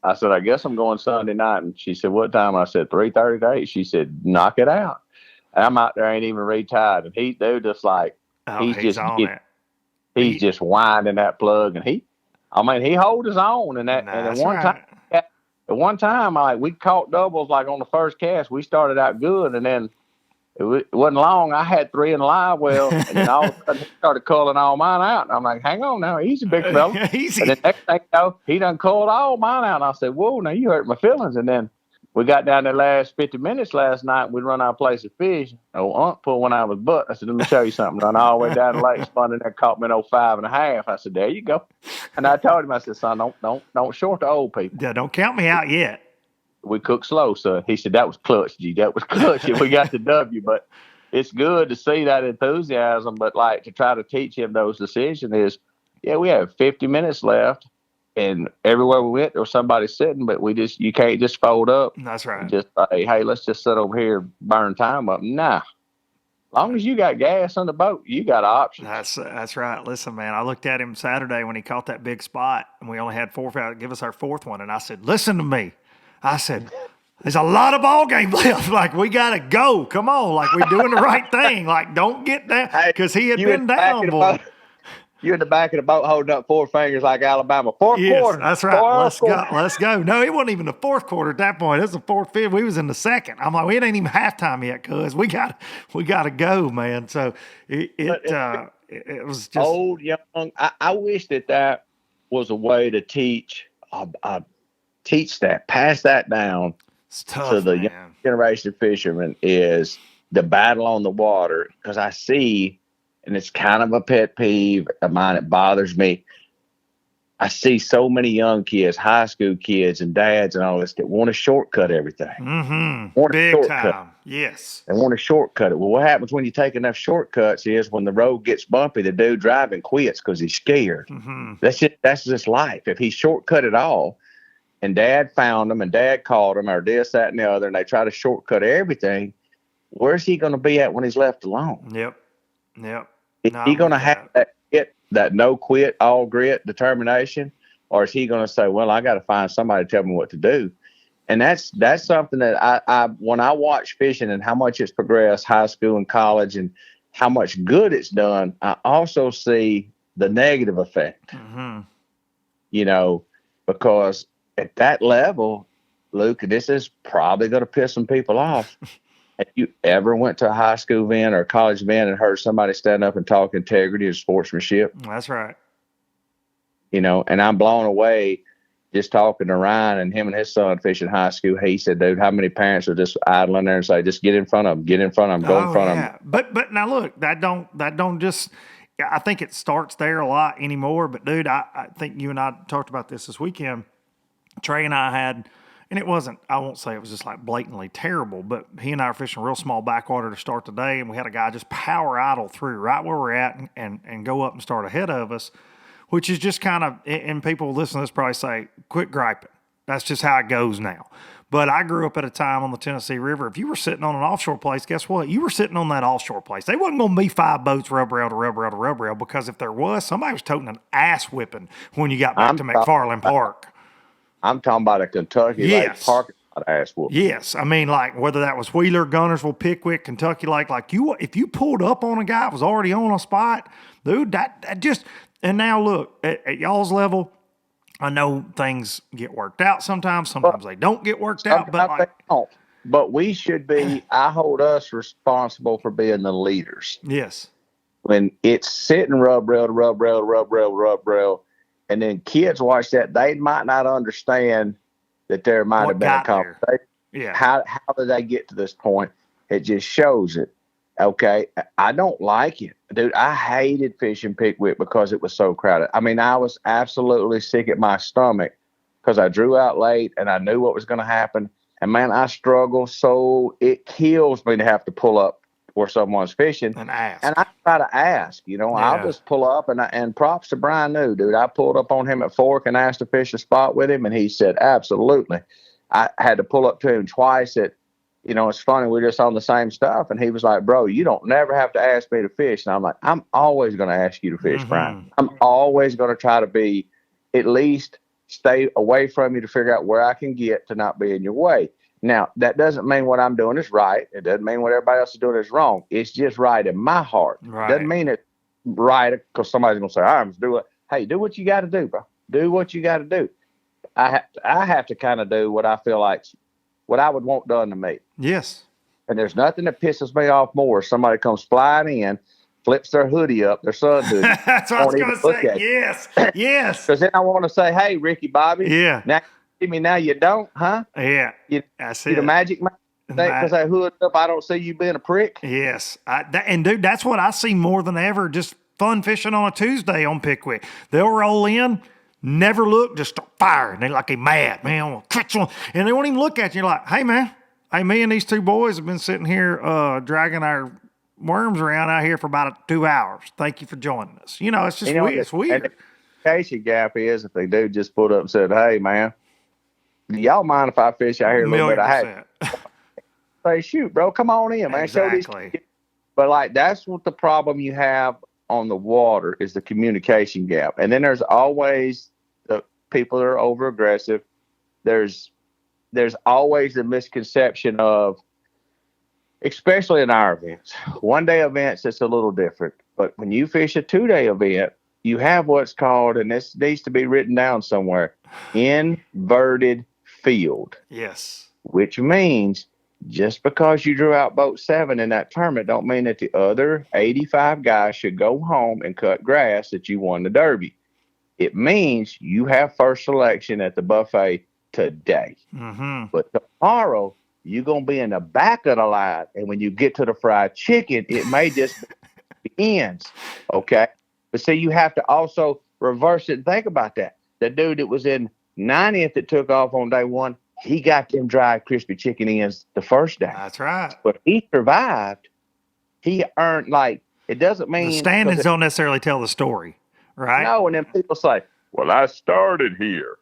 I said, I guess I'm going Sunday night. And she said, what time? I said, 3:30 to 8. She said, knock it out. And I'm out there, ain't even retied. And he's just like, he's just winding that plug. And he holds his own. And at one time, we caught doubles like on the first cast. We started out good. And then it wasn't long. I had 3 in the live well. And then all of a sudden, he started culling all mine out. And I'm like, hang on now. Easy, big fella. Easy. And the next thing you know, he done culled all mine out. And I said, whoa, now you hurt my feelings. And then we got down the last 50 minutes last night. And we'd run our place of fish. Pulled one out of his butt. I said, let me show you something. Run all the way down the lake, spun in there, caught me in 5.5. I said, there you go. And I told him, I said, son, don't short the old people. Yeah, don't count me out yet. We cook slow, son. He said, that was clutch, G. That was clutch. We got the W, but it's good to see that enthusiasm, but like to try to teach him those decisions is, we have 50 minutes left, and everywhere we went, there was somebody sitting, but you can't just fold up. That's right. And just say, hey, let's just sit over here and burn time up. Nah. As long as you got gas on the boat, you got options. That's right. Listen, man, I looked at him Saturday when he caught that big spot, and we only had 4. Give us our 4th one, and I said, listen to me. I said, there's a lot of ball game left. Like, we got to go. Come on. Like, we're doing the right thing. Like, don't get down. Because he had been down, boy. You in the back of the boat holding up 4 fingers like Alabama. Fourth quarter. That's right. Let's go. No, it wasn't even the 4th quarter at that point. It was the 4th, 5th. We was in the 2nd. I'm like, it ain't even halftime yet, cuz. We got to go, man. So, it was just. Old, young. I wish that was a way to teach pass that down to the young generation of fishermen is the battle on the water. Because I see, and it's kind of a pet peeve of mine, it bothers me. I see so many young kids, high school kids and dads and all this that want to shortcut everything. Mm-hmm. Big time. Yes. They want to shortcut it. Well, what happens when you take enough shortcuts is when the road gets bumpy, the dude driving quits because he's scared. Mm-hmm. That's just life. If he shortcut it all, and Dad found them, and Dad called them, or this, that, and the other, and they try to shortcut everything, where's he going to be at when he's left alone? Yep. Is he going to have that no quit, all grit determination, or is he going to say, well, I got to find somebody to tell me what to do? And that's something that I when I watch fishing and how much it's progressed, high school and college, and how much good it's done, I also see the negative effect. Mm-hmm. Because at that level, Luke, this is probably going to piss some people off. Have you ever went to a high school event or a college event and heard somebody stand up and talk integrity or sportsmanship? That's right. And I'm blown away just talking to Ryan and him and his son fishing high school. He said, dude, how many parents are just idling there and say, just get in front of them, go in front of them. But now look, that don't just, I think it starts there a lot anymore. But dude, I think you and I talked about this weekend. Trey and I had, and it wasn't, I won't say it was just like blatantly terrible, but he and I were fishing a real small backwater to start the day, and we had a guy just power idle through right where we're at and go up and start ahead of us, which is just kind of, and people listening to this probably say, quit griping. That's just how it goes now. But I grew up at a time on the Tennessee River. If you were sitting on an offshore place, guess what? You were sitting on that offshore place. They wasn't going to be 5 boats rub rail to rub rail to rub rail, because if there was, somebody was toting an ass whipping when you got back to McFarland Park. I'm talking about a Kentucky Lake parking lot ass whooping. Yes. I mean, like, whether that was Wheeler, Gunnersville, Pickwick, Kentucky Lake, like if you pulled up on a guy that was already on a spot, dude, that just, and now look, at y'all's level, I know things get worked out sometimes. Sometimes they don't get worked out. But like, they don't. But we should be, I hold us responsible for being the leaders. Yes. When it's sitting rub rail to rub rail to rub rail to rub rail, and then kids watch that, they might not understand that there might have been a conversation. Yeah. How did they get to this point? It just shows it. Okay. I don't like it. Dude, I hated fishing Pickwick because it was so crowded. I mean, I was absolutely sick at my stomach because I drew out late and I knew what was going to happen. And man, I struggle. So it kills me to have to pull up where someone's fishing and ask. And I try to ask, I'll just pull up and props to Brian New, dude. I pulled up on him at Fork and asked to fish a spot with him. And he said, absolutely. I had to pull up to him twice it's funny, we're just on the same stuff. And he was like, bro, you don't never have to ask me to fish. And I'm like, I'm always going to ask you to fish, Brian. I'm always going to try to be, at least stay away from you to figure out where I can get to not be in your way. Now, that doesn't mean what I'm doing is right. It doesn't mean what everybody else is doing is wrong. It's just right in my heart. Right. Doesn't mean it's right because somebody's going to say, I'm just do it. Hey, do what you got to do, bro. Do what you got to do. I have to kind of do what I feel like, what I would want done to me. Yes. And there's nothing that pisses me off more. Somebody comes flying in, flips their hoodie up, their sun hoodie. That's what I was going to say. Yes. Yes. Because then I want to say, hey, Ricky Bobby. Yeah. Now, see me now you don't, huh? Yeah. That's it. The magic man. Because I hood up, I don't see you being a prick. Yes. And dude, that's what I see more than ever. Just fun fishing on a Tuesday on Pickwick. They'll roll in. Never look, just start firing. They're like, they mad, man. I want to catch one. And they won't even look at you. You're like, hey, man. Hey, me and these 2 boys have been sitting here dragging our worms around out here for about 2 hours. Thank you for joining us. It's just weird. It's weird. And the communication gap is if they do just pulled up and said, hey, man, do y'all mind if I fish out here a little bit? I had say, shoot, bro, come on in, man. Exactly. Show these. But, like, that's what the problem you have on the water is the communication gap. And then there's always the people that are over aggressive. There's always the misconception of, especially in our events, 1-day events, it's a little different. But when you fish a 2-day event, you have what's called, and this needs to be written down somewhere, inverted field. Yes. Which means just because you drew out boat 7 in that tournament don't mean that the other 85 guys should go home and cut grass that you won the Derby. It means you have first selection at the buffet today. Mm-hmm. But tomorrow, you're going to be in the back of the line. And when you get to the fried chicken, it may just be the ends. Okay? But see, you have to also reverse it and think about that. The dude that was in 90th that took off on day 1, he got them dry, crispy chicken ends the first day. That's right. But he survived. He earned, it doesn't mean... The standings don't necessarily tell the story, right? No, and then people say, well, I started here.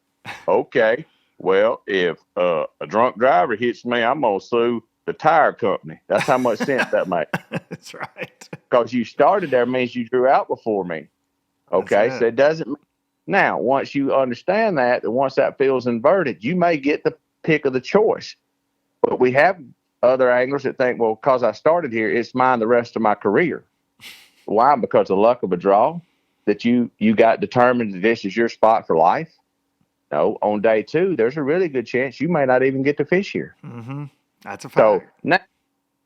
Okay. Well, if a drunk driver hits me, I'm going to sue the tire company. That's how much sense that makes. That's right. Because you started there means you drew out before me. Okay, so it doesn't... Now, once you understand that, and once that field's inverted, you may get the pick of the choice. But we have other anglers that think, well, because I started here, it's mine the rest of my career. Why? Because of luck of a draw that you got determined that this is your spot for life. No, on day 2, there's a really good chance you may not even get to fish here. Mm-hmm. That's a fact. So now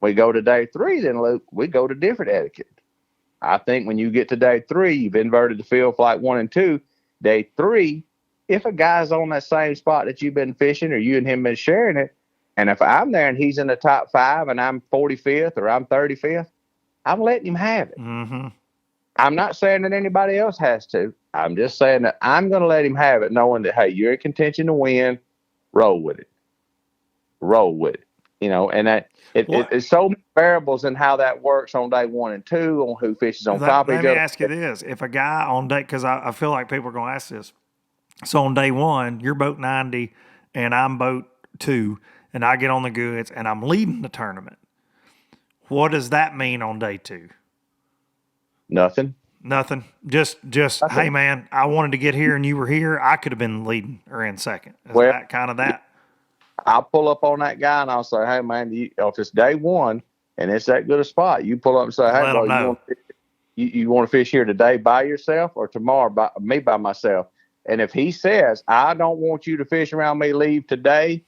we go to day 3, then Luke, we go to different etiquette. I think when you get to day 3, you've inverted the field for 1 and 2. Day 3, if a guy's on that same spot that you've been fishing or you and him been sharing it, and if I'm there and he's in the top 5 and I'm 45th or I'm 35th, I'm letting him have it. Mm-hmm. I'm not saying that anybody else has to. I'm just saying that I'm going to let him have it, knowing that, hey, you're in contention to win. Roll with it. Roll with it. And that it's so many variables in how that works on day 1 and 2, on who fishes on top of each other. Let me ask you this. If a guy on day, because I feel like people are going to ask this. So on day 1, you're boat 90 and I'm boat 2 and I get on the goods and I'm leading the tournament. What does that mean on day 2? Nothing. Nothing. Just hey man, I wanted to get here and you were here. I could have been leading or in second. Is Well, that kind of that? I'll pull up on that guy and I'll say, hey man, if it's day 1 and it's that good a spot, you pull up and say, hey, Let bro, them know. you want to fish here today by yourself or tomorrow by myself? And if he says, I don't want you to fish around me, leave today,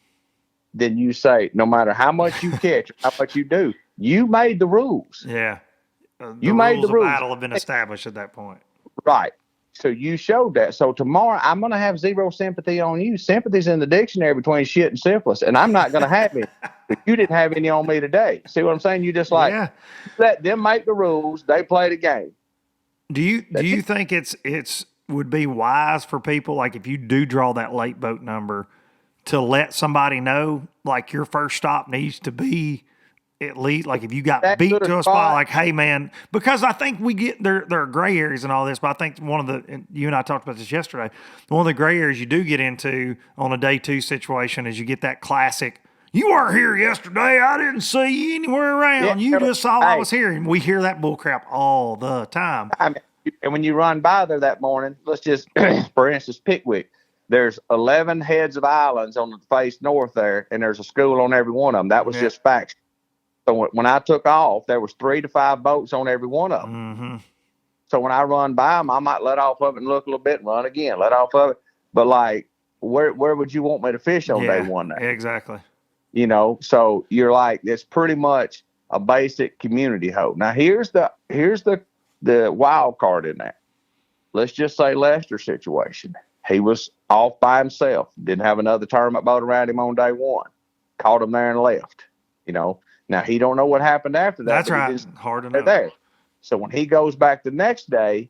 then you say, no matter how much you catch, how much you do, you made the rules. Yeah. You made rules the rules. of battle have been established at that point. Right. So you showed that. So tomorrow I'm going to have zero sympathy on you. Sympathy's in the dictionary between shit and syphilis, and I'm not going to have any. But you didn't have any on me today. See what I'm saying? You just let them make the rules. They play the game. Do you think it's would be wise for people, like if you do draw that late boat number, to let somebody know, like your first stop needs to be at least, like if you got That beat good to a spot. spot, like, hey man, because I think we get there are gray areas and all this, but I think and you and I talked about this yesterday, one of the gray areas you do get into on a day 2 situation is you get that classic, you weren't here yesterday, I didn't see you anywhere around, you just saw I was here, and we hear that bull crap all the time. I mean, and when you run by there that morning, let's just, for instance, Pickwick, there's 11 heads of islands on the face north there, and there's a school on every one of them. That was just facts. So when I took off, there was 3 to 5 boats on every one of them. Mm-hmm. So when I run by them, I might let off of it and look a little bit and run again, let off of it. But like, where would you want me to fish on day 1 there? Exactly. You know, so you're like, it's pretty much a basic community hoe. Now here's the wild card in that. Let's just say Lester's situation. He was off by himself, didn't have another tournament boat around him on day 1. Caught him there and left. You know, now he don't know what happened after that. That's right. Hard to know. There. So when he goes back the next day,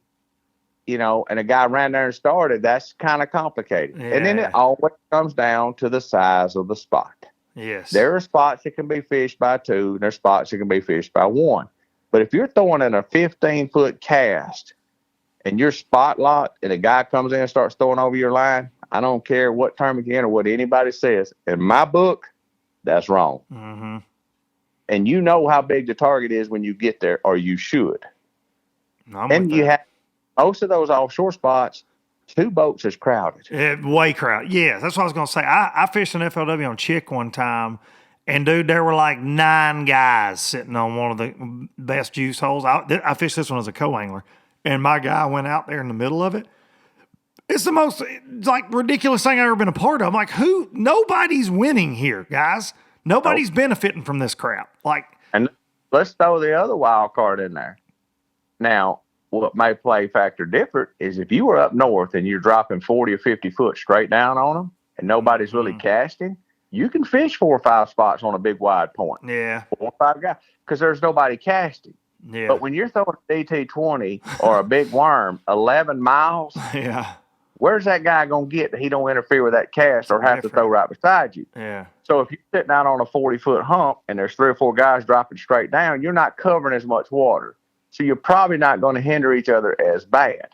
you know, and a guy ran there and started, that's kind of complicated. Yeah. And then it always comes down to the size of the spot. Yes. There are spots that can be fished by 2, and there's spots that can be fished by 1. But if you're throwing in a 15-foot cast and you're spot locked and a guy comes in and starts throwing over your line, I don't care what term again or what anybody says. In my book, that's wrong. Mm-hmm. And you know how big the target is when you get there, or you should. And you have most of those offshore spots, 2 boats is crowded. Way crowded. Yeah, that's what I was going to say. I fished an FLW on Chick one time, and dude, there were like 9 guys sitting on one of the best juice holes. I fished this one as a co-angler, and my guy went out there in the middle of it. It's the most like ridiculous thing I've ever been a part of. I'm like, nobody's winning here, guys. Nobody's benefiting from this crap. Like, and let's throw the other wild card in there. Now, what may play factor different is if you were up north and you're dropping 40 or 50 foot straight down on them and nobody's really casting, you can fish 4 or 5 spots on a big wide point. Yeah. 4 or 5 guys, because there's nobody casting. Yeah. But when you're throwing a DT20 or a big worm 11 miles, yeah, where's that guy going to get that he don't interfere with that cast or have to throw right beside you? Yeah. So if you're sitting out on a 40-foot hump and there's 3 or 4 guys dropping straight down, you're not covering as much water. So you're probably not going to hinder each other as bad.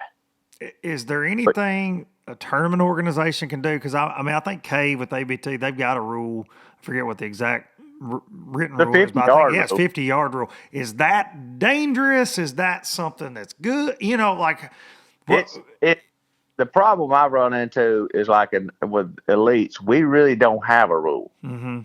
Is there anything a tournament organization can do? Because I think Cave with ABT, they've got a rule. I forget what the exact written rule is, but I think, it's 50-yard rule. Is that dangerous? Is that something that's good? You know, like the problem I run into is like with elites, we really don't have a rule. Mm-hmm.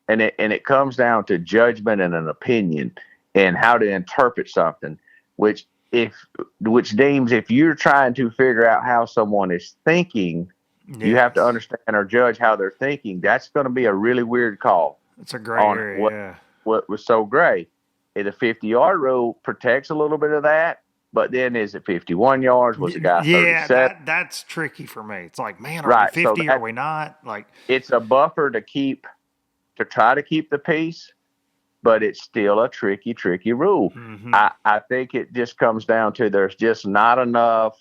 And it comes down to judgment and an opinion and how to interpret something, which deems if you're trying to figure out how someone is thinking, you have to understand or judge how they're thinking. That's going to be a really weird call. It's a gray area. What was so gray? The 50-yard rule protects a little bit of that, but then is it 51 yards? Was the guy 37? That's tricky for me. It's like, man, are we 50? So are we not? Like, it's a buffer to try to keep the peace, but it's still a tricky rule. Mm-hmm. I think it just comes down to there's just not enough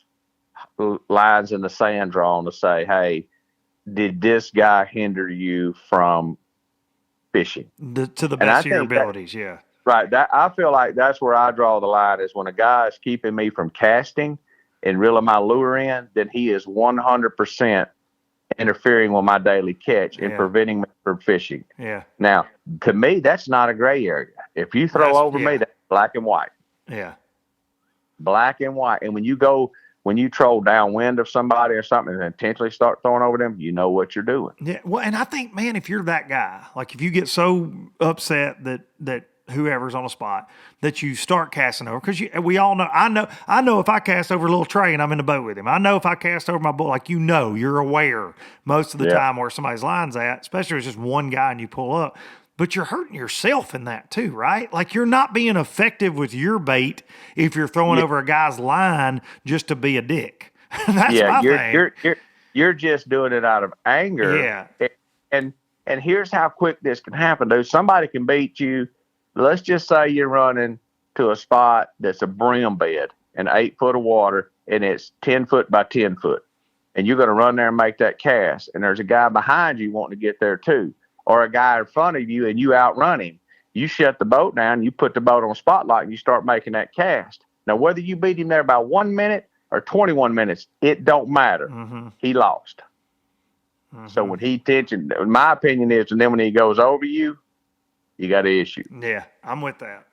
lines in the sand drawn to say, hey, did this guy hinder you from fishing? To the best of your abilities, yeah. Right. I feel like that's where I draw the line is when a guy is keeping me from casting and reeling my lure in, then he is 100% interfering with my daily catch and preventing me from fishing. Yeah. Now, to me, that's not a gray area. If you throw over me, that's black and white. Yeah. Black and white. And when you troll downwind of somebody or something and intentionally start throwing over them, you know what you're doing. Yeah. Well, and I think, man, if you're that guy, like if you get so upset that whoever's on the spot that you start casting over, because we all know, I know if I cast over a little Trey and I'm in the boat with him, I know if I cast over my boat, like, you're aware most of the time where somebody's line's at, especially if it's just one guy and you pull up. But you're hurting yourself in that too, right? Like, you're not being effective with your bait if you're throwing over a guy's line just to be a dick. That's my thing. You're just doing it out of anger. Yeah. And here's how quick this can happen, dude. Somebody can beat you. Let's just say you're running to a spot that's a brim bed and 8 foot of water, and it's 10 foot by 10 foot. And you're going to run there and make that cast. And there's a guy behind you wanting to get there too. Or a guy in front of you and you outrun him. You shut the boat down, you put the boat on spotlight, and you start making that cast. Now, whether you beat him there by 1 minute or 21 minutes, it don't matter. Mm-hmm. He lost. Mm-hmm. So when my opinion is, and then when he goes over you, you got an issue. Yeah, I'm with that.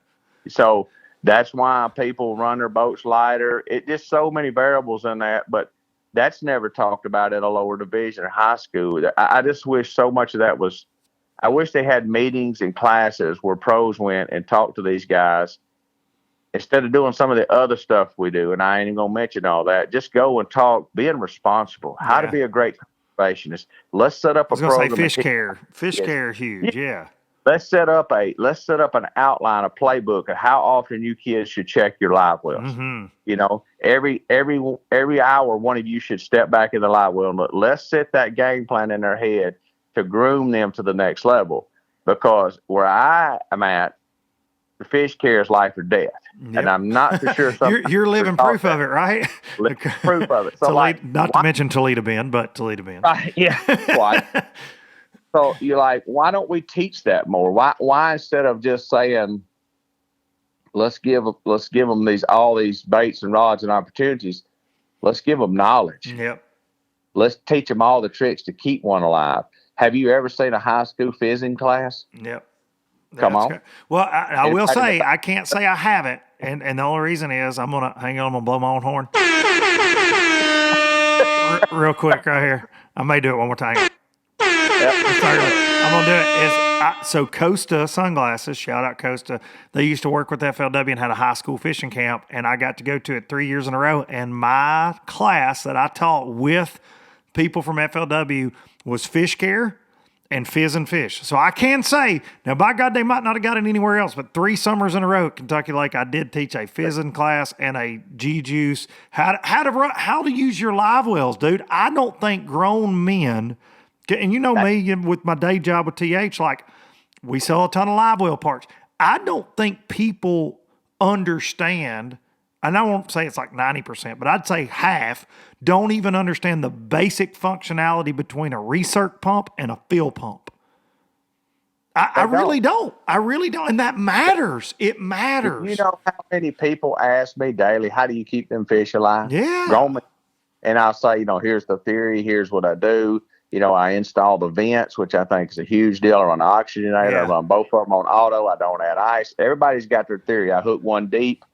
So that's why people run their boats lighter. It just so many variables in that, but that's never talked about at a lower division or high school. I just wish so much of that was. I wish they had meetings and classes where pros went and talked to these guys instead of doing some of the other stuff we do. And I ain't even gonna mention all that. Just go and talk, being responsible, how to be a great conservationist. Let's set up a program. I was gonna say fish care, huge. Yeah. Let's set up an outline, a playbook of how often you kids should check your live wells. Mm-hmm. You know, every hour, one of you should step back in the live well and look. Let's set that game plan in their head to groom them to the next level. Because where I am at, the fish care is life or death. Yep. And I'm not for sure. You're living proof of it, right? Proof of it. So to mention Toledo Bend, but Toledo Bend. Yeah. Why? So you're like, why don't we teach that more? Why instead of just saying, let's give them all these baits and rods and opportunities, let's give them knowledge. Yep. Let's teach them all the tricks to keep one alive. Have you ever seen a high school fizzing class? Yep. Come on. Well, I will say, I can't say I haven't. And the only reason is I'm going to blow my own horn. Real quick right here. I may do it one more time. Yep. I'm going to do it. So Costa Sunglasses, shout out Costa, they used to work with FLW and had a high school fishing camp, and I got to go to it 3 years in a row. And my class that I taught with people from FLW was fish care and fizz and fish. So I can say, now by God, they might not have got it anywhere else, but 3 summers in a row at Kentucky Lake, I did teach a fizzing class and a G-juice, how to use your live wells, dude. I don't think grown men, and you know me with my day job with TH, like we sell a ton of live well parts. I don't think people understand, and I won't say it's like 90%, but I'd say half don't even understand the basic functionality between a recirc pump and a fill pump. I really don't. I really don't. And that matters. It matters. You know how many people ask me daily, how do you keep them fish alive? Yeah. And I'll say, here's the theory. Here's what I do. I install the vents, which I think is a huge deal. I run an oxygenator. I run both of them on auto. I don't add ice. Everybody's got their theory. I hook one deep.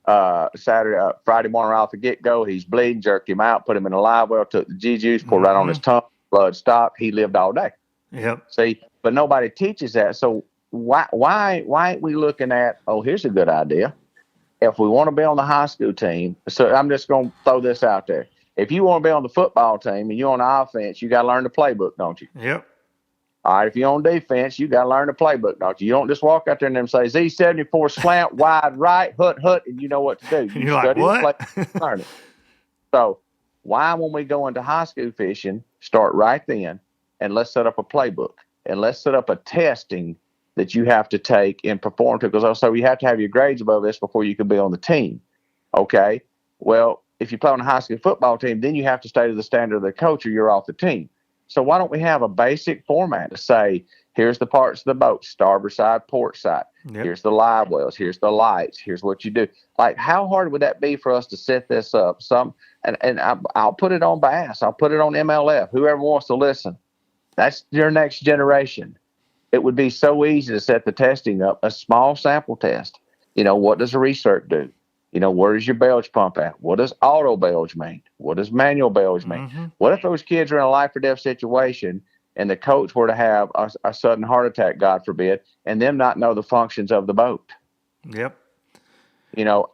Friday morning right off the get-go, he's bleeding, jerked him out, put him in a live well, took the G-juice, poured right on his tongue, blood stopped, he lived all day. Yep. See, but nobody teaches that. So why ain't we looking at, here's a good idea. If we want to be on the high school team, so I'm just going to throw this out there. If you want to be on the football team and you're on the offense, you got to learn the playbook, don't you? Yep. All right, if you're on defense, you got to learn the playbook, don't you? You don't just walk out there and then say, Z74 slant, wide right, hut, and you know what to do. You're like, what? Learn it. So why, when we go into high school fishing, start right then, and let's set up a playbook, and let's set up a testing that you have to take and perform to, because also you have to have your grades above this before you can be on the team. Okay? Well, if you play on a high school football team, then you have to stay to the standard of the coach or you're off the team. So why don't we have a basic format to say, here's the parts of the boat, starboard side, port side. Yep. Here's the live wells. Here's the lights. Here's what you do. Like, how hard would that be for us to set this up? I'll put it on Bass. I'll put it on MLF. Whoever wants to listen. That's your next generation. It would be so easy to set the testing up, a small sample test. What does a recirc do? Where is your bilge pump at? What does auto bilge mean? What does manual bilge mean? Mm-hmm. What if those kids are in a life or death situation and the coach were to have a sudden heart attack, God forbid, and them not know the functions of the boat? Yep.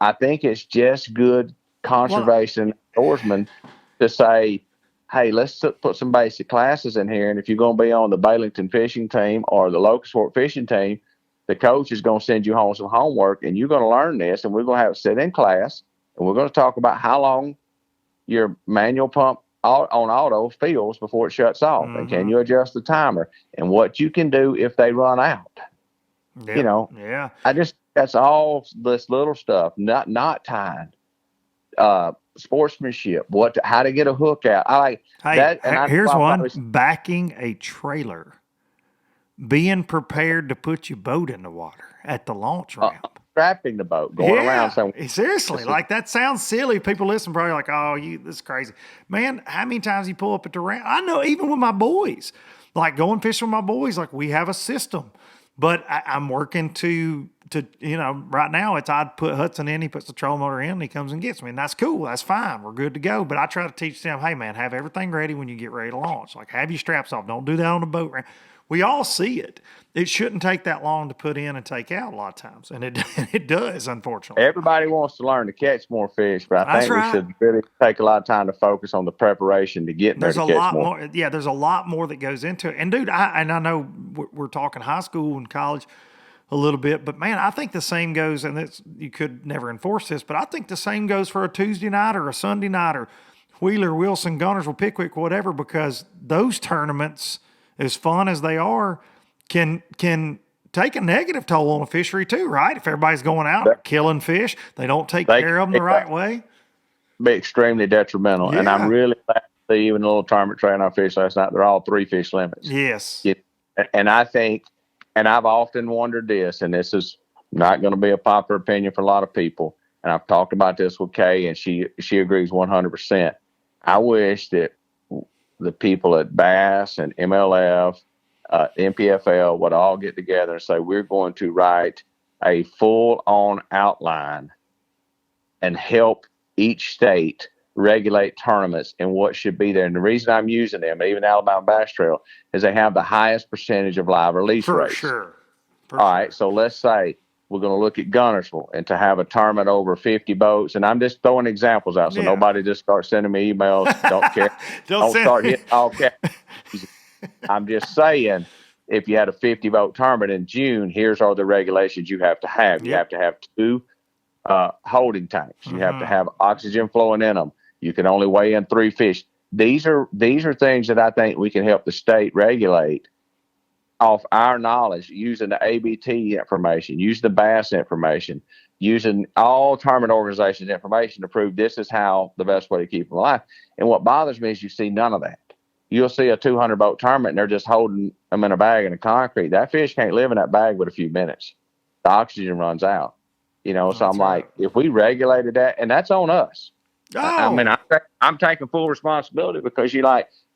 I think it's just good conservation outdoorsmen to say, hey, let's put some basic classes in here. And if you're going to be on the Bailington fishing team or the Locust Fork fishing team, the coach is going to send you home some homework, and you're going to learn this, and we're going to have it sit in class, and we're going to talk about how long your manual pump on auto feels before it shuts off, and can you adjust the timer, and what you can do if they run out. Yep. Yeah. That's all this little stuff, not tying, sportsmanship, how to get a hook out. I like that. And here's one: backing a trailer. Being prepared to put your boat in the water at the launch ramp. Strapping the boat, going around somewhere. Seriously, like that sounds silly. People listen probably like, oh, this is crazy. Man, how many times you pull up at the ramp? I know even with my boys, like going fishing with my boys, like we have a system. But I'm working to right now I'd put Hudson in, he puts the trolling motor in, and he comes and gets me. And that's cool. That's fine. We're good to go. But I try to teach them, hey, man, have everything ready when you get ready to launch. Like have your straps off. Don't do that on the boat ramp. We all see it. It shouldn't take that long to put in and take out a lot of times. And it does, unfortunately. Everybody wants to learn to catch more fish, but I think we should really take a lot of time to focus on the preparation to get there to catch more. Yeah, there's a lot more that goes into it. And, dude, I know we're talking high school and college a little bit, but, man, I think the same goes, and you could never enforce this, but I think the same goes for a Tuesday night or a Sunday night or Wheeler, Wilson, Gunnersville, Pickwick, whatever, because those tournaments – as fun as they are, can take a negative toll on a fishery too, right? If everybody's going out killing fish, they don't take care of them the right way. Be extremely detrimental. Yeah. And I'm really glad to see even a little tournament train I fished last night. They're all 3 fish limits. Yes. And I think, and I've often wondered this, and this is not going to be a popular opinion for a lot of people. And I've talked about this with Kay, and she agrees 100%. I wish that the people at Bass and MLF, MPFL would all get together and say, we're going to write a full-on outline and help each state regulate tournaments and what should be there. And the reason I'm using them, even Alabama Bass Trail, is they have the highest percentage of live release rates. Sure. All right, so let's say we're going to look at Gunnersville, and to have a tournament over 50 boats. And I'm just throwing examples out, so nobody just starts sending me emails. Don't care. Don't start hitting all caps. I'm just saying, if you had a 50-boat tournament in June, here's all the regulations you have to have. You have to have 2 holding tanks. You have to have oxygen flowing in them. You can only weigh in 3 fish. These are things that I think we can help the state regulate off our knowledge, using the ABT information, using the Bass information, using all tournament organizations' information to prove this is how the best way to keep them alive. And what bothers me is you see none of that. You'll see a 200-boat tournament, and they're just holding them in a bag in the concrete. That fish can't live in that bag but a few minutes. The oxygen runs out. So I'm like, if we regulated that, and that's on us. Oh. I mean, I'm taking full responsibility, because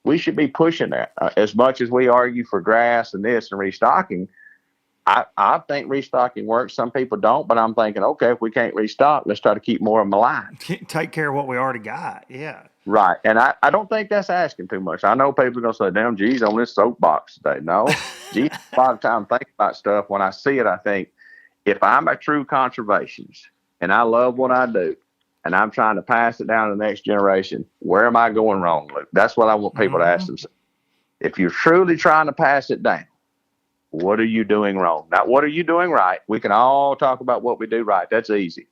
we should be pushing that. As much as we argue for grass and this and restocking, I think restocking works. Some people don't, but I'm thinking, okay, if we can't restock, let's try to keep more of them alive. Take care of what we already got. Yeah. Right. And I don't think that's asking too much. I know people are going to say, damn, geez, on this soapbox today. No. Geez, a lot of time think about stuff. When I see it, I think, if I'm a true conservationist and I love what I do, and I'm trying to pass it down to the next generation, where am I going wrong, Luke? That's what I want people to ask themselves. If you're truly trying to pass it down, what are you doing wrong? Not what are you doing right? We can all talk about what we do right. That's easy.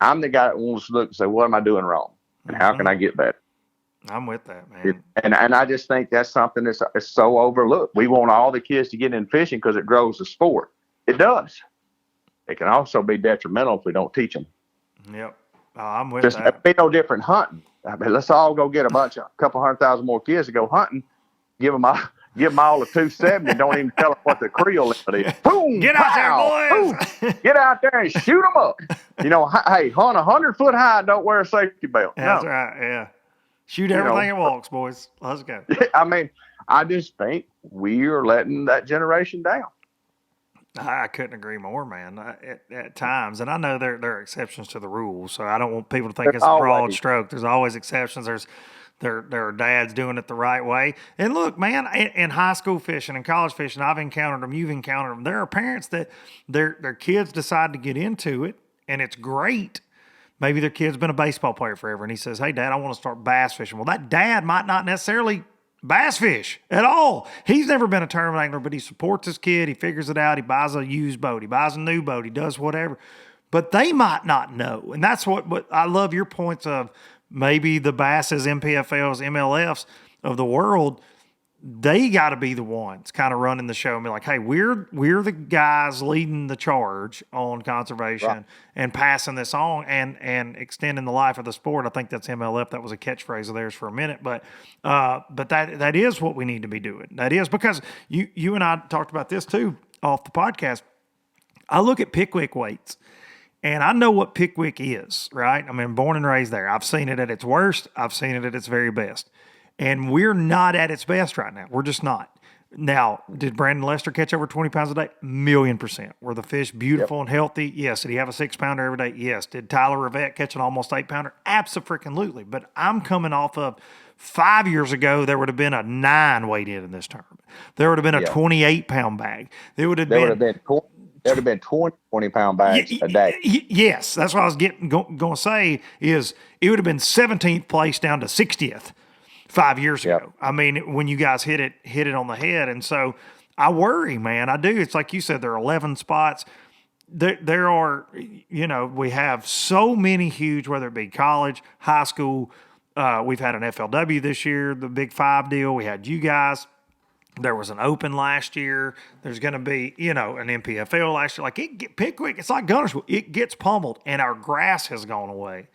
I'm the guy that wants to look and say, what am I doing wrong? And how can I get better? I'm with that, man. And I just think that's something that's so overlooked. We want all the kids to get in fishing because it grows the sport. It does. It can also be detrimental if we don't teach them. Yep. I'm with that. It'd be no different hunting. I mean, let's all go get a couple 100,000 more kids to go hunting. give them all a 270. Don't even tell them what the creel limit is. Boom! Get out pow, there, boys! boom, get out there and shoot them up. Hey, hunt 100 foot high. Don't wear a safety belt. That's no. right. Yeah. Shoot everything that walks, boys. Let's go. I mean, I just think we are letting that generation down. I couldn't agree more, man. At times, and I know there are exceptions to the rules, so I don't want people to think it's a broad stroke. There's always exceptions. There are dads doing it the right way. And look, man, in high school fishing and college fishing, I've encountered them. You've encountered them. There are parents that their kids decide to get into it, and it's great. Maybe their kid's been a baseball player forever, and he says, "Hey, Dad, I want to start bass fishing." Well, that dad might not necessarily bass fish at all. He's never been a tournament angler, but he supports his kid. He figures it out. He buys a used boat. He buys a new boat. He does whatever. But they might not know. And that's what I love your points of maybe the Basses, MPFLs, MLFs of the world. They got to be the ones kind of running the show and be like, hey, we're the guys leading the charge on conservation and passing this on and extending the life of the sport. I think that's MLF. That was a catchphrase of theirs for a minute, but that is what we need to be doing. That is because you and I talked about this too off the podcast. I look at Pickwick weights. And I know what Pickwick is, right? I mean, born and raised there. I've seen it at its worst. I've seen it at its very best. And we're not at its best right now. We're just not. Now, did Brandon Lester catch over 20 pounds a day? 1,000,000%. Were the fish beautiful and healthy? Yes. Did he have a 6-pounder every day? Yes. Did Tyler Rivette catch an almost 8-pounder? Absolutely. But I'm coming off of 5 years ago, there would have been a 9 weighed in this tournament. There would have been a 28-pound bag. There would have been 20-pound bags a day. Yes, that's what I was going to say is it would have been 17th place down to 60th 5 years ago. I mean, when you guys hit it on the head. And so I worry, man. I do. It's like you said, there are 11 spots. There are, we have so many huge, whether it be college, high school. We've had an FLW this year, the Big 5 deal. We had you guys. There was an Open last year. There's going to be, an MPFL last year. Like Pickwick, it's like Gunnersville. It gets pummeled, and our grass has gone away.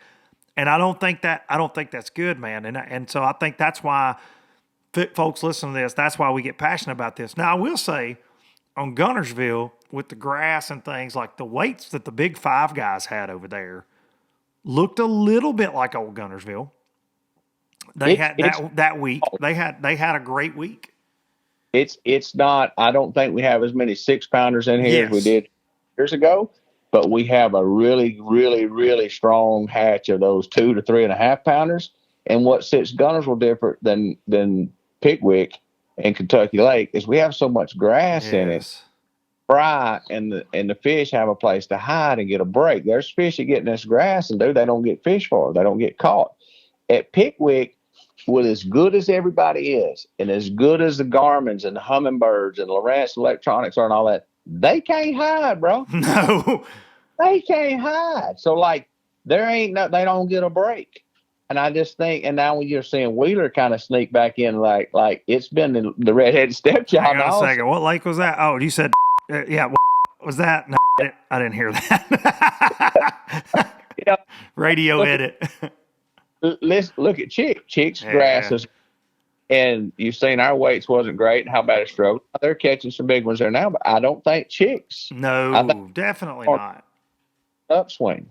And I don't think that's good, man. And so I think that's why folks listen to this. That's why we get passionate about this. Now I will say, on Gunnersville with the grass and things like the weights that the Big 5 guys had over there looked a little bit like old Gunnersville. They had that week. They had a great week. It's not. I don't think we have as many 6-pounders in here as we did years ago, but we have a really, really, really strong hatch of those 2 to 3.5-pounders. And what sets Gunnersville different than Pickwick and Kentucky Lake is we have so much grass in it. Fry and the fish have a place to hide and get a break. There's fish that get in this grass and they don't get fish for. They don't get caught. At Pickwick, with as good as everybody is, and as good as the Garmins and the Humminbirds and Lowrance Electronics are and all that, they can't hide, bro. No. They can't hide. So, they don't get a break. And I just think, and now when you're seeing Wheeler kind of sneak back in, like it's been the redheaded stepchild. Hang on a second. What lake was that? Oh, you said, yeah, what was that? No, I didn't hear that. Radio edit. Let's look at Chick's grasses, and you've seen our weights wasn't great. How about a stroke? They're catching some big ones there now, but I don't think Chick's. No, definitely not. Upswing.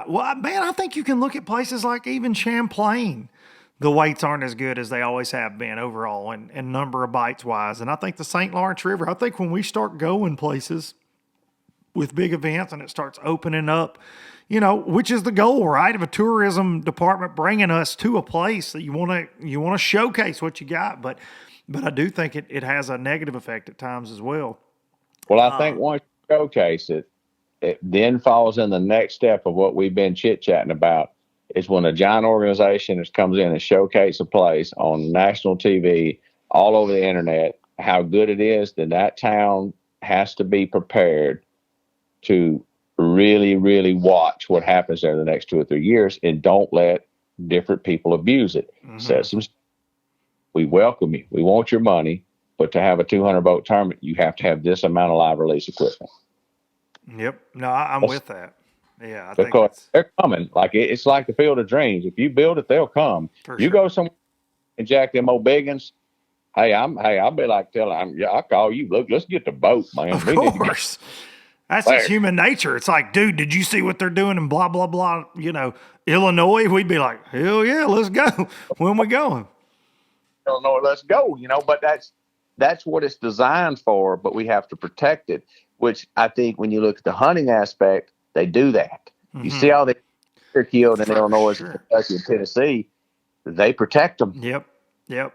Well, man, I think you can look at places like even Champlain. The weights aren't as good as they always have been overall and number of bites wise. And I think the St. Lawrence River, I think when we start going places with big events and it starts opening up, which is the goal, right, of a tourism department bringing us to a place that you want to showcase what you got. But I do think it has a negative effect at times as well. Well, I think once you showcase it, it then falls in the next step of what we've been chit-chatting about is when a giant organization comes in and showcase a place on national TV, all over the internet, how good it is, then that town has to be prepared to really, really watch what happens there the next 2 or 3 years and don't let different people abuse it. Mm-hmm. We welcome you. We want your money, but to have a 200 boat tournament, you have to have this amount of live release equipment. Yep. No, I'm with that. Yeah. Because they're coming. It's like the Field of Dreams. If you build it, they'll come. You go somewhere and jack them old biggins, I'll be like telling, I'll call you. Look, let's get the boat, man. Of We need to go course. That's there. just human nature. It's like, dude, did you see what they're doing in blah, blah, blah, Illinois? We'd be like, hell yeah, let's go. When we going? Illinois, let's go. But that's what it's designed for. But we have to protect it. Which I think when you look at the hunting aspect, they do that. Mm-hmm. You see all the deer killed in Illinois, Kentucky, and Tennessee. They protect them. Yep. You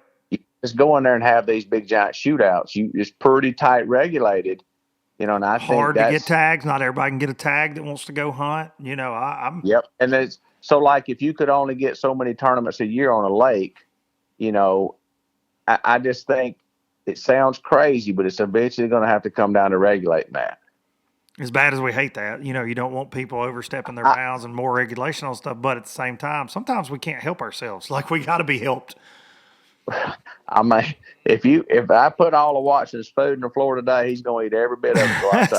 just go in there and have these big giant shootouts. It's pretty tight regulated. And I think hard to get tags. Not everybody can get a tag that wants to go hunt. I'm. Yep. And it's so like if you could only get so many tournaments a year on a lake, I just think it sounds crazy, but it's eventually going to have to come down to regulating that. As bad as we hate that, you don't want people overstepping their bounds and more regulation on stuff. But at the same time, sometimes we can't help ourselves. Like we got to be helped. I mean, if I put all of Watson's food in the floor today, he's going to eat every bit of it